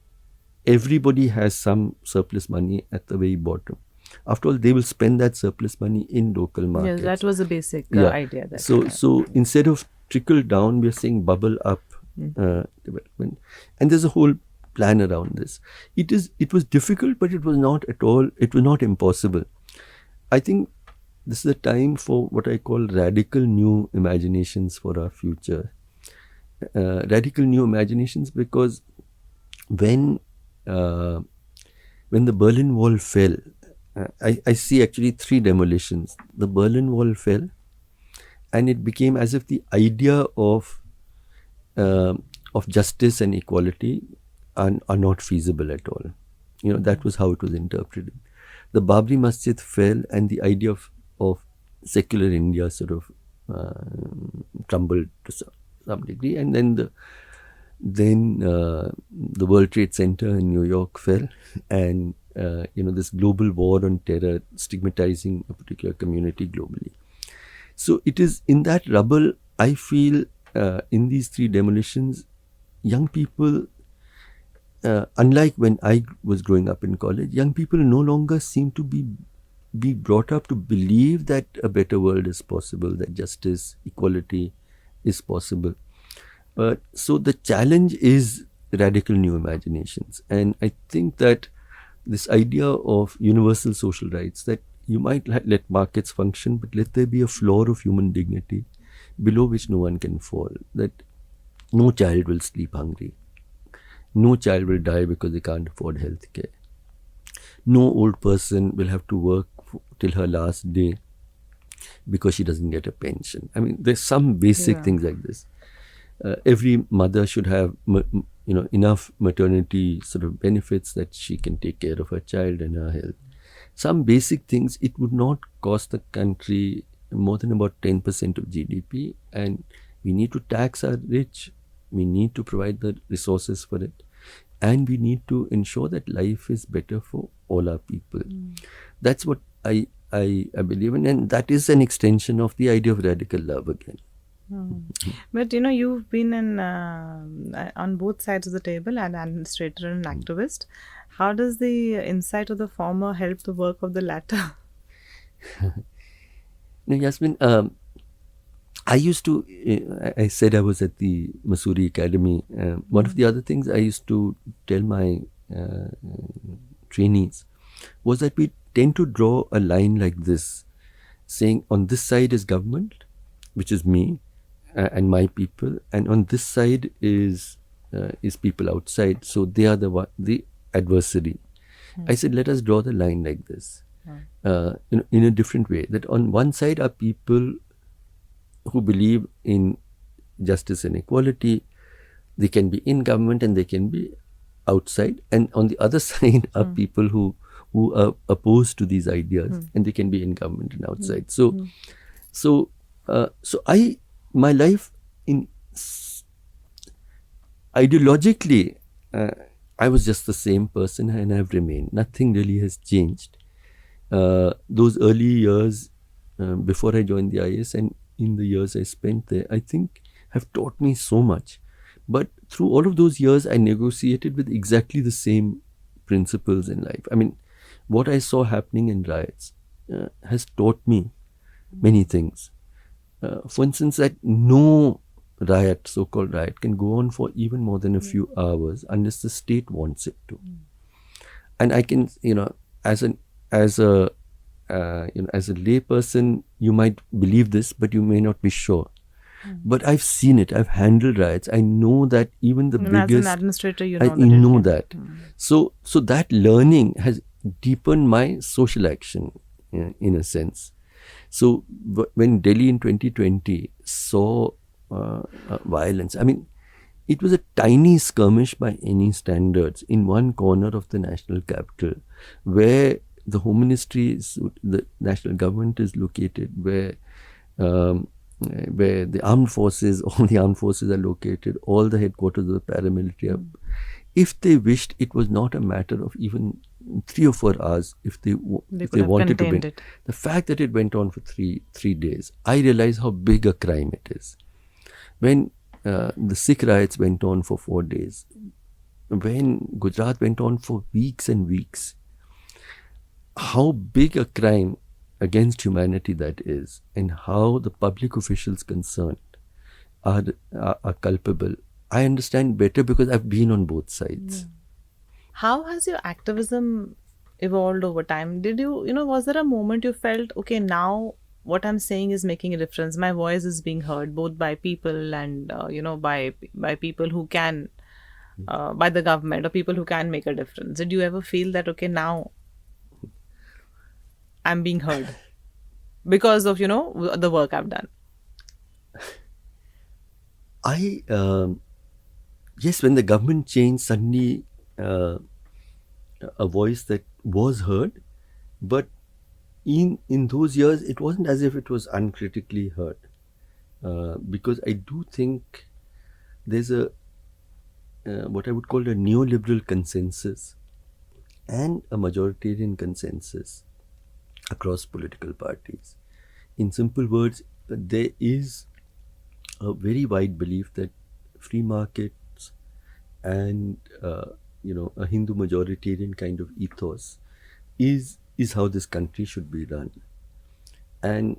everybody has some surplus money at the very bottom. After all, they will spend that surplus money in local markets. Yes, that was the basic idea. So instead of trickle down, we are saying bubble up development. And there's a whole plan around this. It was difficult, but it was not impossible. I think this is a time for what I call radical new imaginations for our future. Radical new imaginations, because when the Berlin Wall fell, I see actually 3 demolitions. The Berlin Wall fell, and it became as if the idea of justice and equality are not feasible at all. That was how it was interpreted. The Babri Masjid fell, and the idea of secular India sort of crumbled to some degree, and then the World Trade Center in New York fell, and this global war on terror stigmatizing a particular community globally. So it is in that rubble, I feel, in these 3 demolitions, young people, unlike when I was growing up in college, young people no longer seem to be brought up to believe that a better world is possible, that justice, equality is possible. So the challenge is radical new imaginations. And I think that this idea of universal social rights, that you might let markets function, but let there be a floor of human dignity below which no one can fall, that no child will sleep hungry, no child will die because they can't afford health care, no old person will have to work till her last day because she doesn't get a pension. I mean, there's some basic things like this. Every mother should have enough maternity sort of benefits that she can take care of her child and her health. Some basic things. It would not cost the country more than about 10% of GDP, and we need to tax our rich. We need to provide the resources for it, and we need to ensure that life is better for all our people. That's what I believe in, and that is an extension of the idea of radical love again. But you've been on both sides of the table, an administrator and an activist. How does the insight of the former help the work of the latter? Now, Yasmin, I used to, I said I was at the Mussoorie Academy. One of the other things I used to tell my trainees was that we tend to draw a line like this, saying on this side is government, which is me and my people, and on this side is people outside, so they are the adversary. I said, let us draw the line like this, in a different way, that on one side are people who believe in justice and equality. They can be in government and they can be outside, and on the other side are people who are opposed to these ideas, and they can be in government and outside. So my life ideologically, I was just the same person, and I've remained. Nothing really has changed. Those early years before I joined the IS and in the years I spent there, I think have taught me so much. But through all of those years, I negotiated with exactly the same principles in life. I mean, what I saw happening in riots has taught me many things. For instance, that no riot, so-called riot, can go on for even more than a few hours unless the state wants it to. And I can, as a lay person, you might believe this, but you may not be sure. But I've seen it. I've handled riots. I know that even the biggest. As an administrator, I know that. So that learning has deepened my social action, in a sense. So when Delhi in 2020 saw violence, I mean, it was a tiny skirmish by any standards in one corner of the national capital, where the Home Ministry, the national government is located, where the armed forces, all the armed forces are located, all the headquarters of the paramilitary are. If they wished, it was not a matter of even 3 or 4 hours if they wanted to win. It. The fact that it went on for three days, I realized how big a crime it is. When the Sikh riots went on for 4 days, when Gujarat went on for weeks and weeks, how big a crime against humanity that is, and how the public officials concerned are culpable, I understand better because I've been on both sides. How has your activism evolved over time? Did you, was there a moment you felt, okay, now what I'm saying is making a difference. My voice is being heard both by people and, by people who can, by the government, or people who can make a difference. Did you ever feel that, okay, now I'm being heard because of, the work I've done? Yes, when the government changed, suddenly a voice that was heard, but in those years, it wasn't as if it was uncritically heard, because I do think there's a what I would call a neoliberal consensus and a majoritarian consensus across political parties. In simple words, there is a very wide belief that free markets and a Hindu majoritarian kind of ethos is how this country should be run, and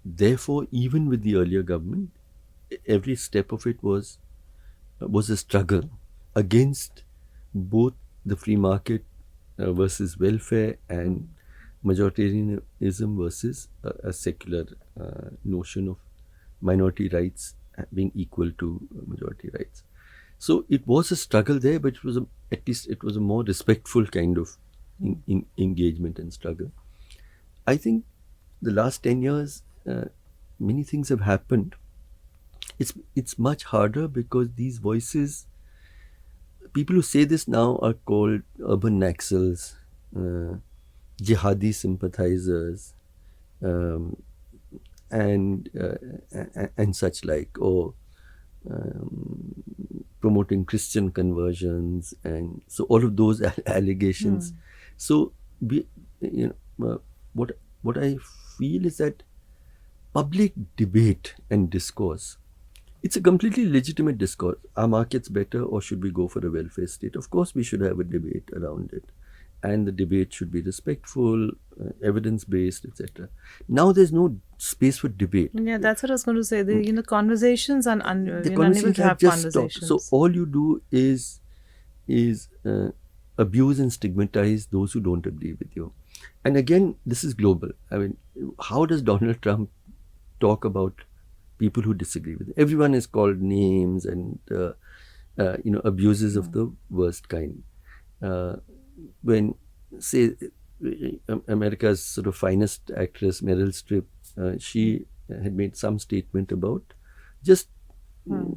therefore, even with the earlier government, every step of it was was a struggle against both the free market versus welfare and majoritarianism versus a secular notion of minority rights being equal to majority rights. So it was a struggle there, but it was at least it was a more respectful kind of engagement and struggle. I think the last 10 years, many things have happened. It's much harder because these voices, people who say this now are called urban naxals, jihadi sympathizers, um, and such like, or promoting Christian conversions, and so all of those allegations. So what I feel is that public debate and discourse, it's a completely legitimate discourse. Are markets better, or should we go for a welfare state? Of course, we should have a debate around it, and the debate should be respectful, evidence-based, etc. Now there's no space for debate. Yeah, that's what I was going to say. The conversations are The you're unable to have just stopped. conversations. So all you do is abuse and stigmatize those who don't agree with you. And again, this is global. I mean, how does Donald Trump talk about people who disagree with him? Everyone is called names and abuses of the worst kind. When, say, America's sort of finest actress Meryl Streep, she had made some statement about just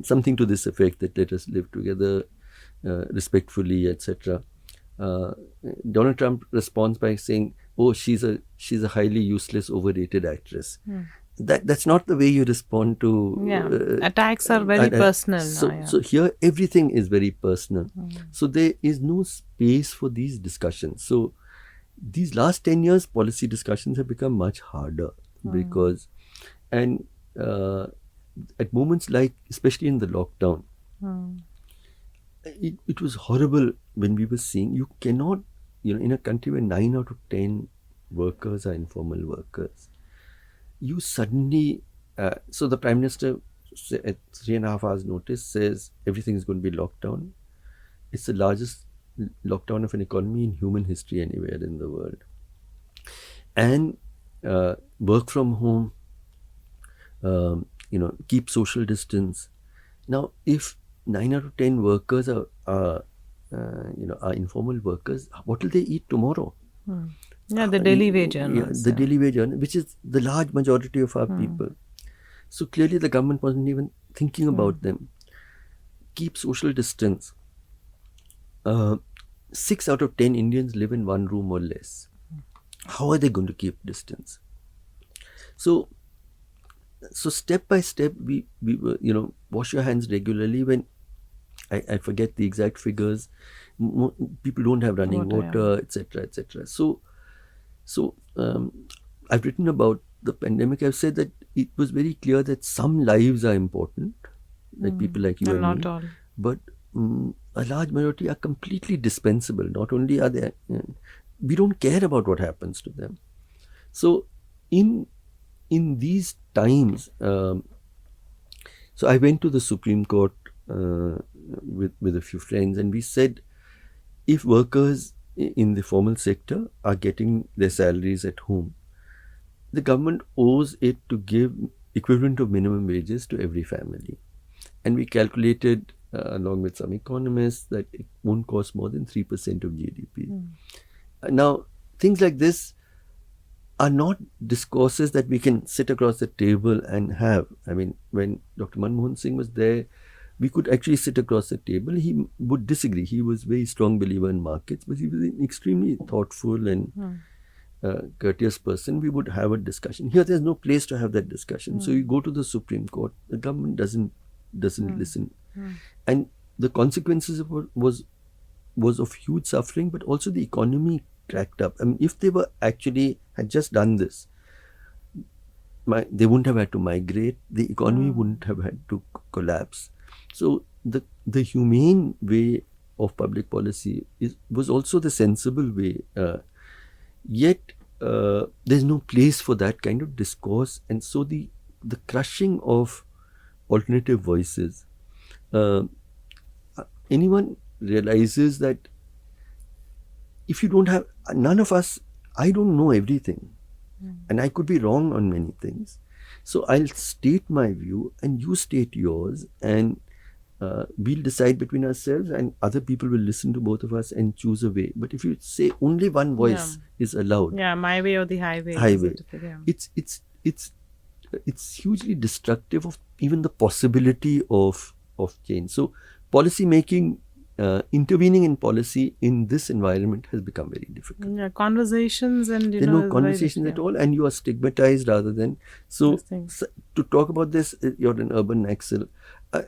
something to this effect, that let us live together respectfully, etc. Donald Trump responds by saying, "Oh, she's a highly useless, overrated actress." That's not the way you respond to attacks are very personal. So here everything is very personal. So there is no space for these discussions. So these last 10 years, policy discussions have become much harder because, and at moments like, especially in the lockdown, it was horrible when we were seeing, you cannot, in a country where 9 out of 10 workers are informal workers, you suddenly, so the Prime Minister at 3.5 hours notice says everything is going to be locked down. It's the largest lockdown of an economy in human history anywhere in the world. And work from home, keep social distance. Now, if 9 out of 10 workers are informal workers, what will they eat tomorrow? Yeah, the daily wage earners. The daily wage earners, which is the large majority of our people. So clearly the government wasn't even thinking about them. Keep social distance. 6 out of 10 Indians live in one room or less. How are they going to keep distance? So step by step, we were, wash your hands regularly. When I forget the exact figures, people don't have running water, etc., etc. So I've written about the pandemic. I've said that it was very clear that some lives are important, like people like you and not me, all. but a large majority are completely dispensable. Not only are they, we don't care about what happens to them. So in these times, so I went to the Supreme Court with a few friends, and we said, if workers in the formal sector are getting their salaries at home, the government owes it to give equivalent of minimum wages to every family. And we calculated, along with some economists, that it won't cost more than 3% of GDP. Now, things like this are not discourses that we can sit across the table and have. I mean, when Dr. Manmohan Singh was there, we could actually sit across the table. He would disagree. He was a very strong believer in markets, but he was an extremely thoughtful and courteous person. We would have a discussion. Here, there's no place to have that discussion. So you go to the Supreme Court. The government doesn't listen, and the consequences of it was of huge suffering, but also the economy cracked up. I mean, if they had just done this, they wouldn't have had to migrate. The economy wouldn't have had to collapse. So the humane way of public policy was also the sensible way. Yet there's no place for that kind of discourse, and so the crushing of alternative voices anyone realizes that if you don't have, none of us, I don't know everything, and I could be wrong on many things. So I'll state my view and you state yours, and we'll decide between ourselves, and other people will listen to both of us and choose a way. But if you say only one voice is allowed, my way or the highway. It's hugely destructive of even the possibility of change. So policy making, intervening in policy in this environment has become very difficult. Yeah, conversations and there are no conversations at all, and you are stigmatized rather than. So to talk about this, you're an urban Naxal.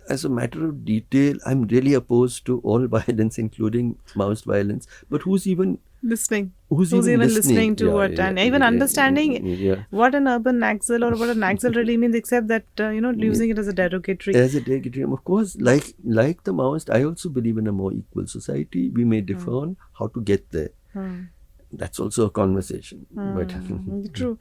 As a matter of detail, I'm really opposed to all violence, including Maoist violence. But who's even listening? Who's even listening to what, and even understanding what an urban Naxal or what a Naxal really means, except that using it as a derogatory. Of course, like the Maoist, I also believe in a more equal society. We may differ on how to get there. That's also a conversation. But true.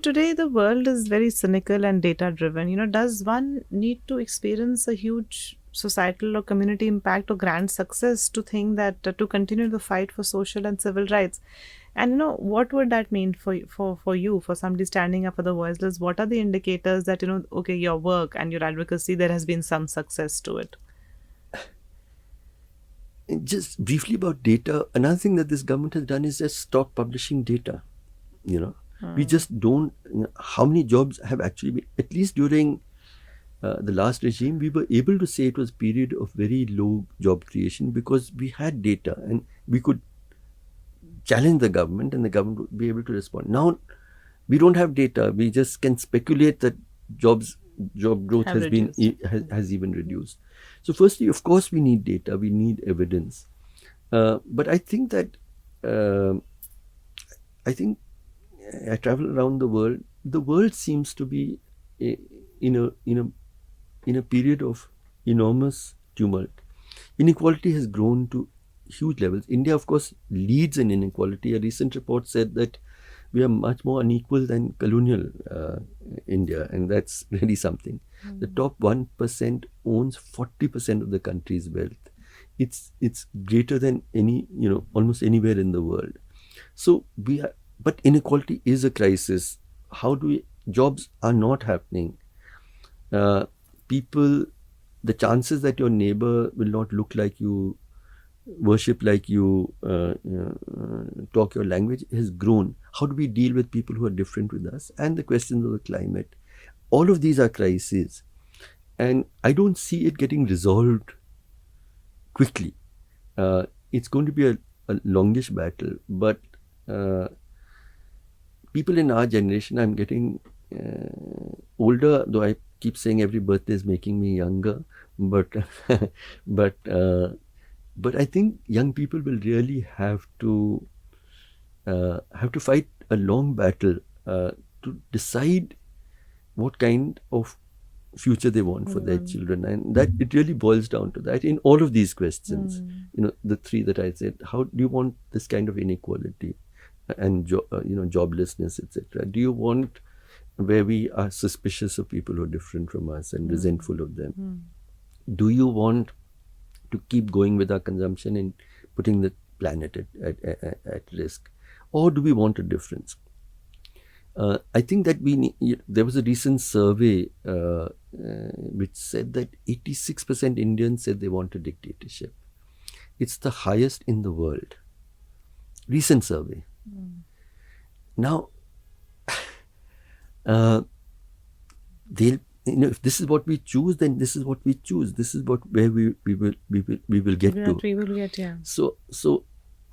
Today the world is very cynical and data driven. Does one need to experience a huge societal or community impact or grand success to think that to continue the fight for social and civil rights? And what would that mean for you, for somebody standing up for the voiceless? What are the indicators that okay, your work and your advocacy, there has been some success to it? Just briefly about data, another thing that this government has done is just stop publishing data. We just don't. How many jobs have actually been, at least during the last regime, we were able to say it was a period of very low job creation because we had data and we could challenge the government and the government would be able to respond. Now we don't have data. We just can speculate that job growth has even reduced. So firstly, of course, we need data, we need evidence. But I think that I travel around the world. The world seems to be in a period of enormous tumult. Inequality has grown to huge levels. India, of course, leads in inequality. A recent report said that we are much more unequal than colonial India, and that's really something. The top 1% owns 40% of the country's wealth. It's greater than almost anywhere in the world. So but inequality is a crisis. Jobs are not happening. The chances that your neighbor will not look like you, worship like you, talk your language has grown. How do we deal with people who are different with us? And the questions of the climate. All of these are crises. And I don't see it getting resolved quickly. It's going to be a longish battle. But people in our generation, I'm getting older, though I keep saying every birthday is making me younger. But I think young people will really have to fight a long battle to decide what kind of future they want for their children, and that it really boils down to that in all of these questions. The three that I said. How do you want this kind of inequality and joblessness, etc.? Do you want where we are suspicious of people who are different from us and resentful of them? Do you want to keep going with our consumption and putting the planet at risk, or do we want a difference? I think that there was a recent survey which said that 86% Indians said they want a dictatorship. It's the highest in the world. Recent survey. Now, if this is what we choose, then this is what we choose. This is where we will get to. We will get, yeah. So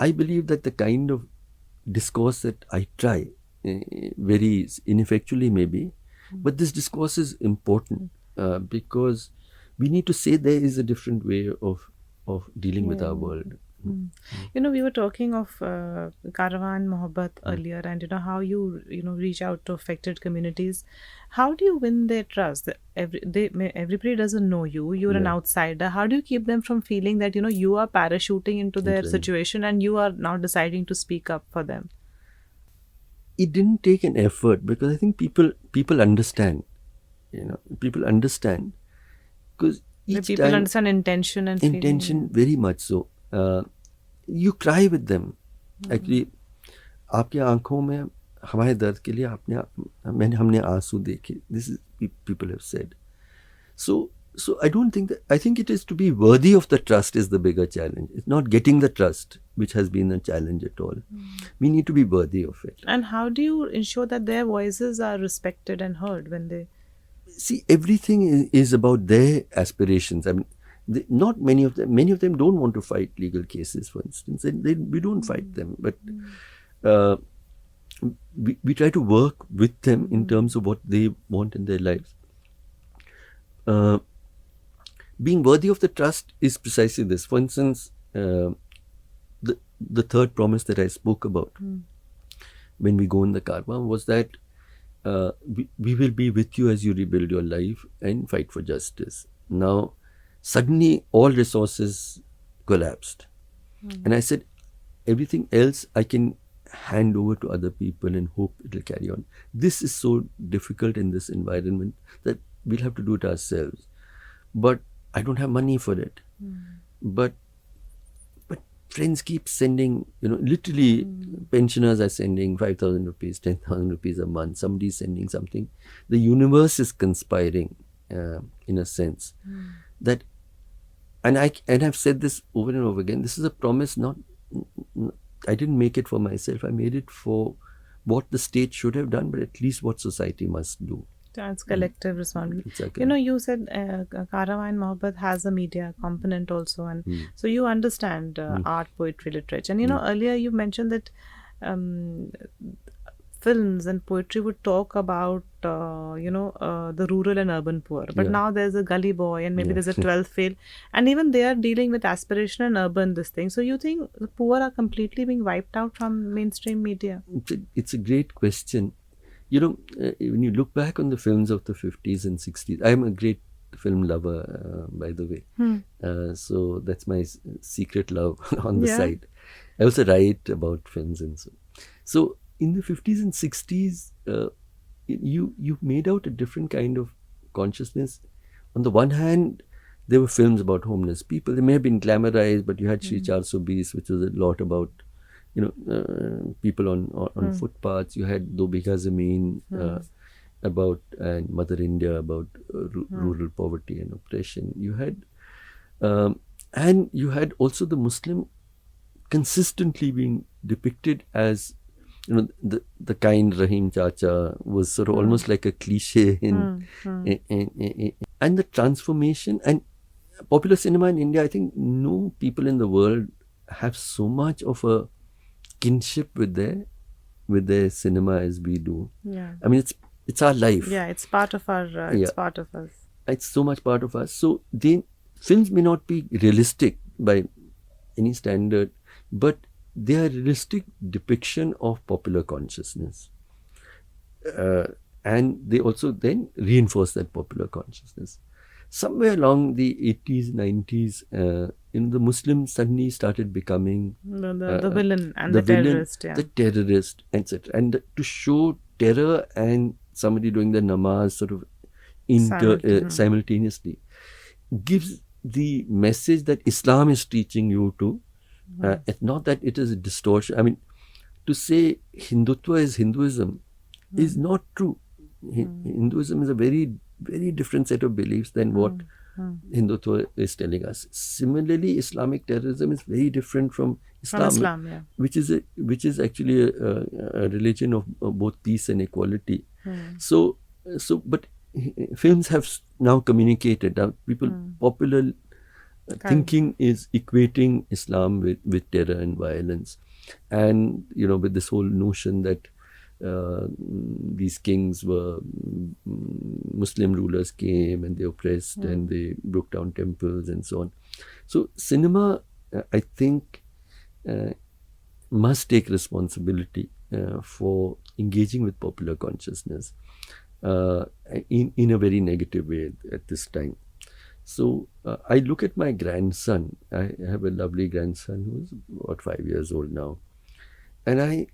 I believe that the kind of discourse that I try, very ineffectually maybe, but this discourse is important because we need to say there is a different way of dealing with our world. We were talking of Caravan Mohabbat earlier, and how you reach out to affected communities. How do you win their trust? Everybody doesn't know you. You're an outsider. How do you keep them from feeling that you are parachuting into their situation and you are now deciding to speak up for them? It didn't take an effort because I think people understand. People understand because each people time understand intention and intention very much so. You cry with them. Actually, आपके आंखों में हमारे दर्द के लिए हमने आंसू देखे. This is people have said. So I don't think that. I think it is to be worthy of the trust is the bigger challenge. It's not getting the trust which has been a challenge at all. We need to be worthy of it. And how do you ensure that their voices are respected and heard when they... See, everything is about their aspirations. I mean, not many of them don't want to fight legal cases, for instance. We don't fight them, but we try to work with them in terms of what they want in their lives. Being worthy of the trust is precisely this. For instance, the third promise that I spoke about when we go in the Caravan was that we will be with you as you rebuild your life and fight for justice. Now, suddenly all resources collapsed. And I said, everything else I can hand over to other people and hope it will carry on. This is so difficult in this environment that we'll have to do it ourselves. But I don't have money for it. But friends keep sending, literally pensioners are sending 5,000 rupees, 10,000 rupees a month. Somebody's sending something. The universe is conspiring in a sense. That, and I've said this over and over again, this is a promise I didn't make it for myself. I made it for what the state should have done, but at least what society must do. That's collective responsibility. Exactly. You said Caravan Mohabbat has a media component also, and so you understand art, poetry, literature. And earlier you mentioned that films and poetry would talk about the rural and urban poor, but now there's a gully boy and maybe there's a 12th fail, and even they are dealing with aspiration and urban this thing. So you think the poor are completely being wiped out from mainstream media? It's a great question. When you look back on the films of the 50s and 60s, I'm a great film lover, by the way. So that's my secret love on the side. I also write about films and so. So in the 50s and 60s, you made out a different kind of consciousness. On the one hand, there were films about homeless people. They may have been glamorized, but you had Shri 420, which was a lot about people on footpaths. You had Do Bigha Zameen about and Mother India, about rural poverty and oppression. You had and you had also the Muslim consistently being depicted as the kind Rahim Chacha was sort of almost like a cliche in and the transformation and popular cinema in India. I think no people in the world have so much of a kinship with their cinema as we do. I mean, it's our life. It's part of our it's part of us. It's so much part of us. So films may not be realistic by any standard, but they are realistic depiction of popular consciousness, and they also then reinforce that popular consciousness. Somewhere along the 80s, 90s, the Muslims suddenly started becoming the villain and the terrorist. The terrorist, etc. And to show terror and somebody doing the namaz sort of simultaneously gives the message that Islam is teaching you to. It's not that it is a distortion. I mean, to say Hindutva is Hinduism is not true. Hinduism is a very, very different set of beliefs than what Hindutva is telling us. Similarly, Islamic terrorism is very different from Islam, which is actually a religion of both peace and equality. So, but films have now communicated. Now, popular thinking is equating Islam with terror and violence, and with this whole notion that these kings were Muslim rulers came and they oppressed and they broke down temples and so on. So cinema, I think, must take responsibility for engaging with popular consciousness in a very negative way at this time. So I look at my grandson. I have a lovely grandson who's about 5 years old now, and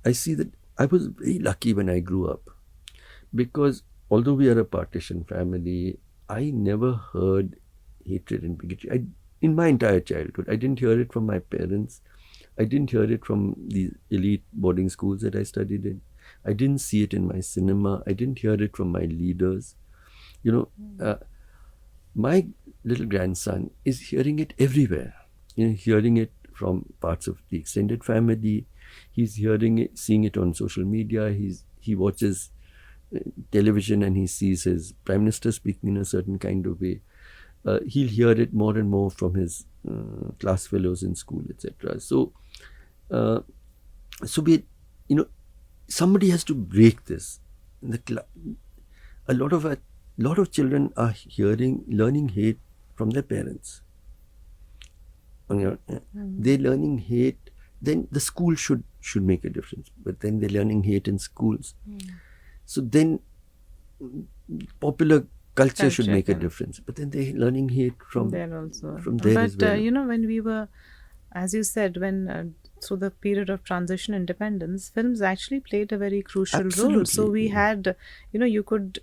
I see that I was very lucky when I grew up, because although we are a partition family, I never heard hatred and bigotry. In my entire childhood, I didn't hear it from my parents. I didn't hear it from the elite boarding schools that I studied in. I didn't see it in my cinema. I didn't hear it from my leaders. You know, my little grandson is hearing it everywhere. Hearing it from parts of the extended family. He's hearing it, seeing it on social media. He watches television and he sees his prime minister speaking in a certain kind of way. He'll hear it more and more from his class fellows in school, etc. So we, somebody has to break this. A lot of children are learning hate from their parents. They're learning hate. Then the school should make a difference. But then they're learning hate in schools. So then popular culture should make a difference. But then they're learning hate from there also. From there as well. But when we were, as you said, when through the period of transition independence, films actually played a very crucial role. So we had, you could.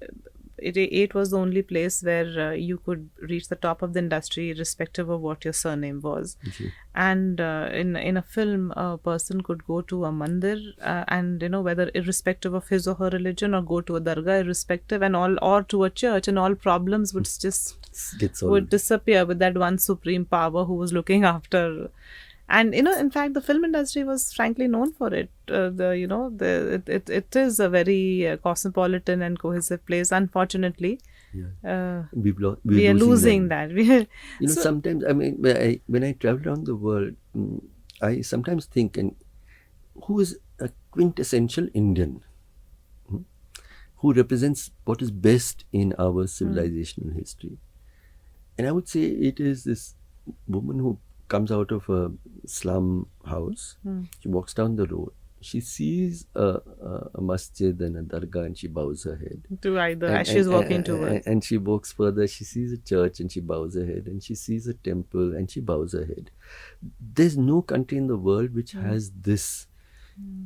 It was the only place where you could reach the top of the industry irrespective of what your surname was. And in a film, a person could go to a Mander and whether irrespective of his or her religion, or go to a dargah irrespective, and or to a church, and all problems would just would disappear with that one supreme power who was looking after. And in fact, the film industry was frankly known for it. It is a very cosmopolitan and cohesive place. Unfortunately, we are losing that. Sometimes when I travel around the world, I sometimes think, and who is a quintessential Indian, who represents what is best in our civilizational history, and I would say it is this woman who comes out of a slum house. She walks down the road. She sees a masjid and a dargah, and she bows her head. To either, as she's walking towards. And she walks further. She sees a church and she bows her head. And she sees a temple and she bows her head. There's no country in the world which has this.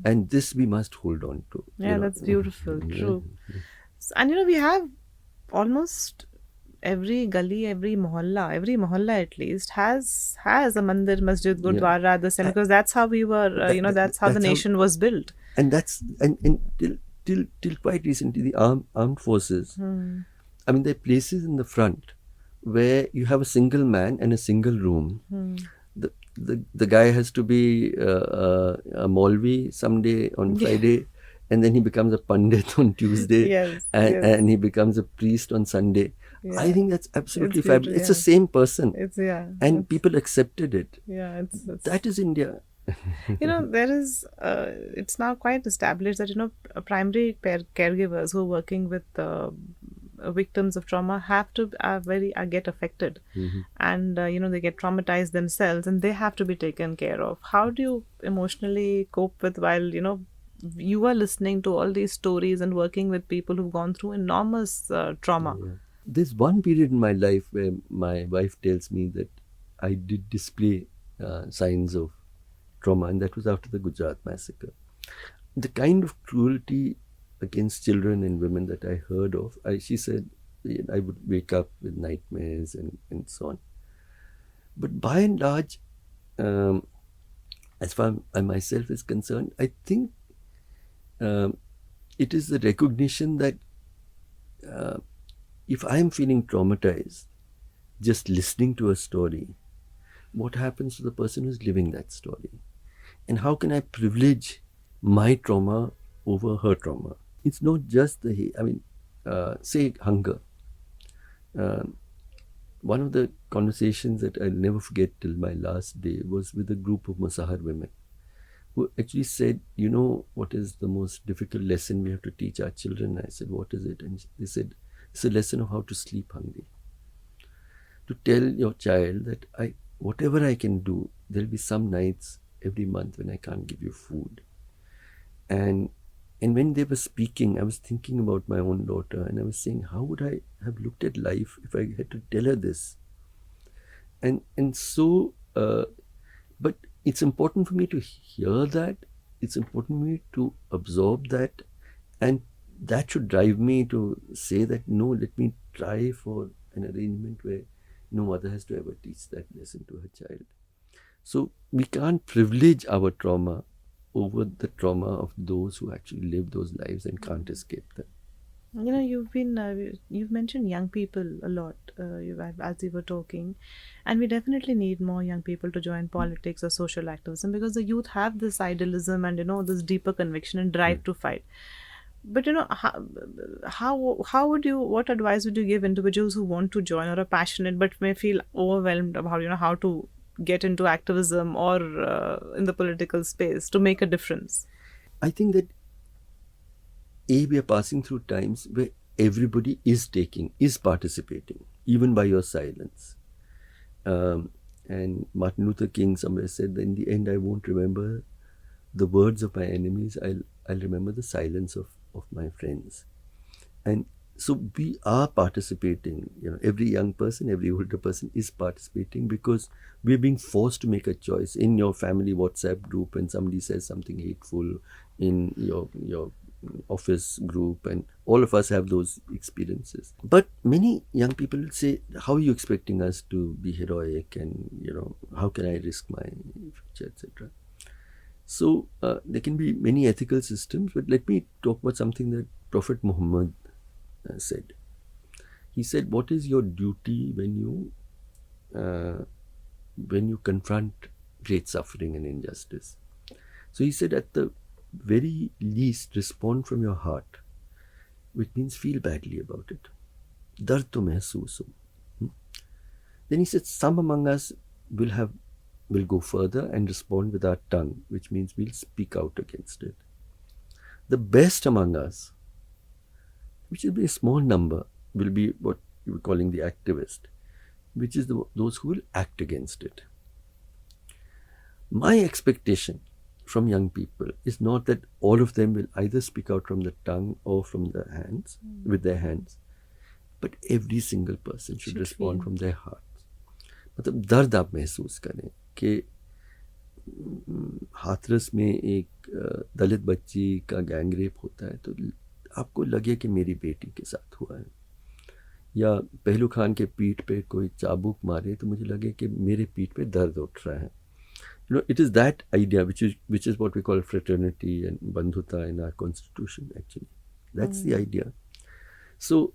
And this we must hold on to. Yeah, that's beautiful. True. And we have almost every gully, every mohalla at least has a mandir, masjid, gurdwara, the same, because that's how we were, that's how the nation was built. And that's till quite recently, the armed forces. I mean, there are places in the front where you have a single man and a single room. The guy has to be a Maulvi someday on Friday, and then he becomes a Pandit on Tuesday, and he becomes a priest on Sunday. I think that's absolutely fabulous. It's the same person. And people accepted it. That is India. There is, it's now quite established that, primary caregivers who are working with victims of trauma have to get affected, and they get traumatized themselves, and they have to be taken care of. How do you emotionally cope with while you are listening to all these stories and working with people who've gone through enormous trauma? There's one period in my life where my wife tells me that I did display signs of trauma, and that was after the Gujarat massacre. The kind of cruelty against children and women that I heard of, she said I would wake up with nightmares and so on. But by and large, as far as myself is concerned, I think it is the recognition that if I am feeling traumatized, just listening to a story, what happens to the person who's living that story? And how can I privilege my trauma over her trauma? It's not just say hunger. One of the conversations that I'll never forget till my last day was with a group of Musahar women who actually said, what is the most difficult lesson we have to teach our children? I said, what is it? And they said, it's a lesson of how to sleep hungry. To tell your child that whatever I can do, there'll be some nights every month when I can't give you food. And when they were speaking, I was thinking about my own daughter, and I was saying, how would I have looked at life if I had to tell her this? And so, but it's important for me to hear that. It's important for me to absorb that, and that should drive me to say that, no, let me try for an arrangement where no mother has to ever teach that lesson to her child. So we can't privilege our trauma over the trauma of those who actually live those lives and can't escape them. You know, you've mentioned young people a lot, as you were talking, and we definitely need more young people to join politics or social activism, because the youth have this idealism and, you know, this deeper conviction and drive to fight. But, you know, how would you, what advice would you give individuals who want to join or are passionate but may feel overwhelmed about, you know, how to get into activism or in the political space to make a difference? I think that we are passing through times where everybody is participating, even by your silence. And Martin Luther King somewhere said that in the end, I won't remember the words of my enemies. I'll remember the silence of my friends. And so we are participating. You know, every young person, every older person is participating because we're being forced to make a choice. In your family WhatsApp group, and somebody says something hateful, in your office group, and all of us have those experiences. But many young people will say, how are you expecting us to be heroic, and, you know, how can I risk my future, etc. So there can be many ethical systems, but let me talk about something that Prophet Muhammad said. He said, what is your duty when you confront great suffering and injustice? So he said, at the very least, respond from your heart, which means feel badly about it. Dard to mehsoos ho. Then he said, some among us will go further and respond with our tongue, which means we'll speak out against it. The best among us, which will be a small number, will be what you were calling the activist, which is those who will act against it. My expectation from young people is not that all of them will either speak out from the tongue or from the hands, with their hands, but every single person should respond from their hearts. मतलब दर्द आप महसूस करें कि हाथरस में एक दलित बच्ची का गैंग रेप होता है, तो आपको लगे कि मेरी बेटी के साथ हुआ है, या पहलू खान के पीठ पे कोई चाबुक मारे तो मुझे लगे कि मेरे पीठ पे दर्द उठ रहा है. You know, it is that idea which is what we call fraternity and bandhuta in our constitution. Actually, that's the idea. So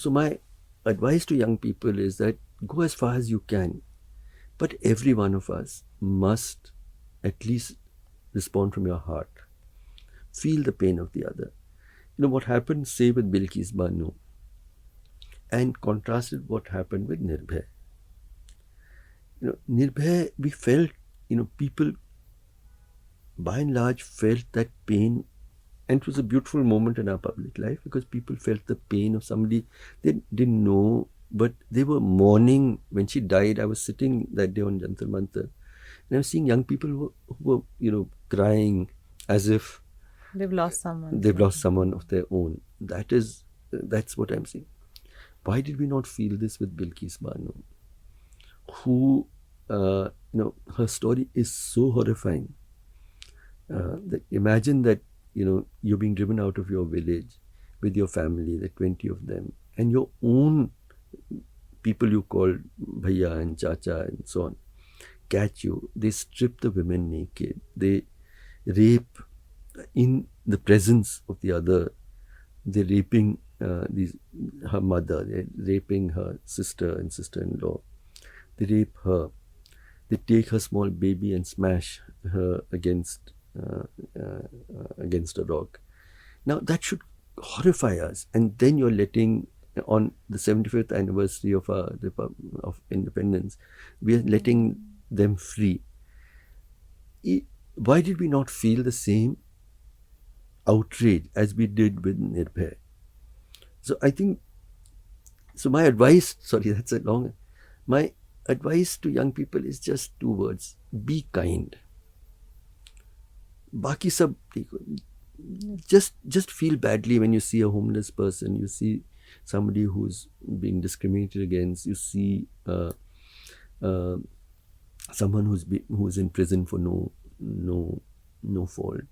my advice to young people is that go as far as you can, but every one of us must at least respond from your heart, feel the pain of the other. You know what happened, say, with Bilkis Banu, and contrasted what happened with Nirbhay. You know, Nirbhay, we felt, you know, people by and large felt that pain, and it was a beautiful moment in our public life because people felt the pain of somebody they didn't know, but they were mourning when she died. I was sitting that day on Jantar Mantar, and I was seeing young people who were, you know, crying as if They've lost someone. They've lost someone of their own. That's what I'm saying. Why did we not feel this with Bilkis Banu, who, you know, her story is so horrifying. That imagine that, you know, you're being driven out of your village with your family, the 20 of them, and your own people you call bhaiya and chacha and so on, catch you. They strip the women naked. They rape in the presence of the other. They're raping her mother. They're raping her sister and sister-in-law. They rape her. They take her small baby and smash her against a rock. Now that should horrify us. And then you're letting, on the 75th anniversary of independence, we are letting them free. Why did we not feel the same outrage as we did with Nirbhay? So I think, so my advice, sorry, that's a long, my advice to young people is just 2 words: be kind. Baki sab, just feel badly when you see a homeless person, you see somebody who's being discriminated against, you see someone who's in prison for no fault.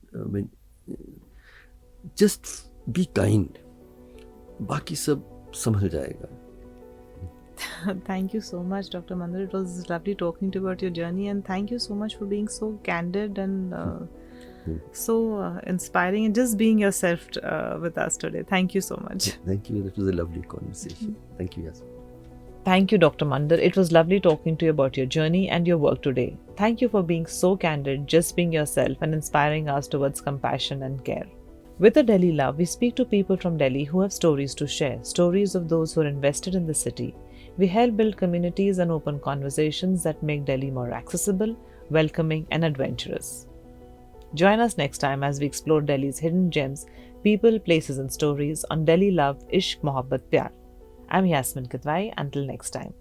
Just be kind. बाकी सब संभल जाएगा. Thank you so much, Dr. Mander. It was lovely talking to you about your journey, and thank you so much for being so candid and so inspiring and just being yourself with us today. Thank you so much. Thank you. That was a lovely conversation. Thank you, Yasmin. Thank you, Dr. Mander. It was lovely talking to you about your journey and your work today. Thank you for being so candid, just being yourself, and inspiring us towards compassion and care. With the Delhi Love, we speak to people from Delhi who have stories to share, stories of those who are invested in the city. We help build communities and open conversations that make Delhi more accessible, welcoming, and adventurous. Join us next time as we explore Delhi's hidden gems, people, places, and stories on Delhi Love, Ishq, Mohabbat, Pyar. I'm Yasmin Kidwai. Until next time.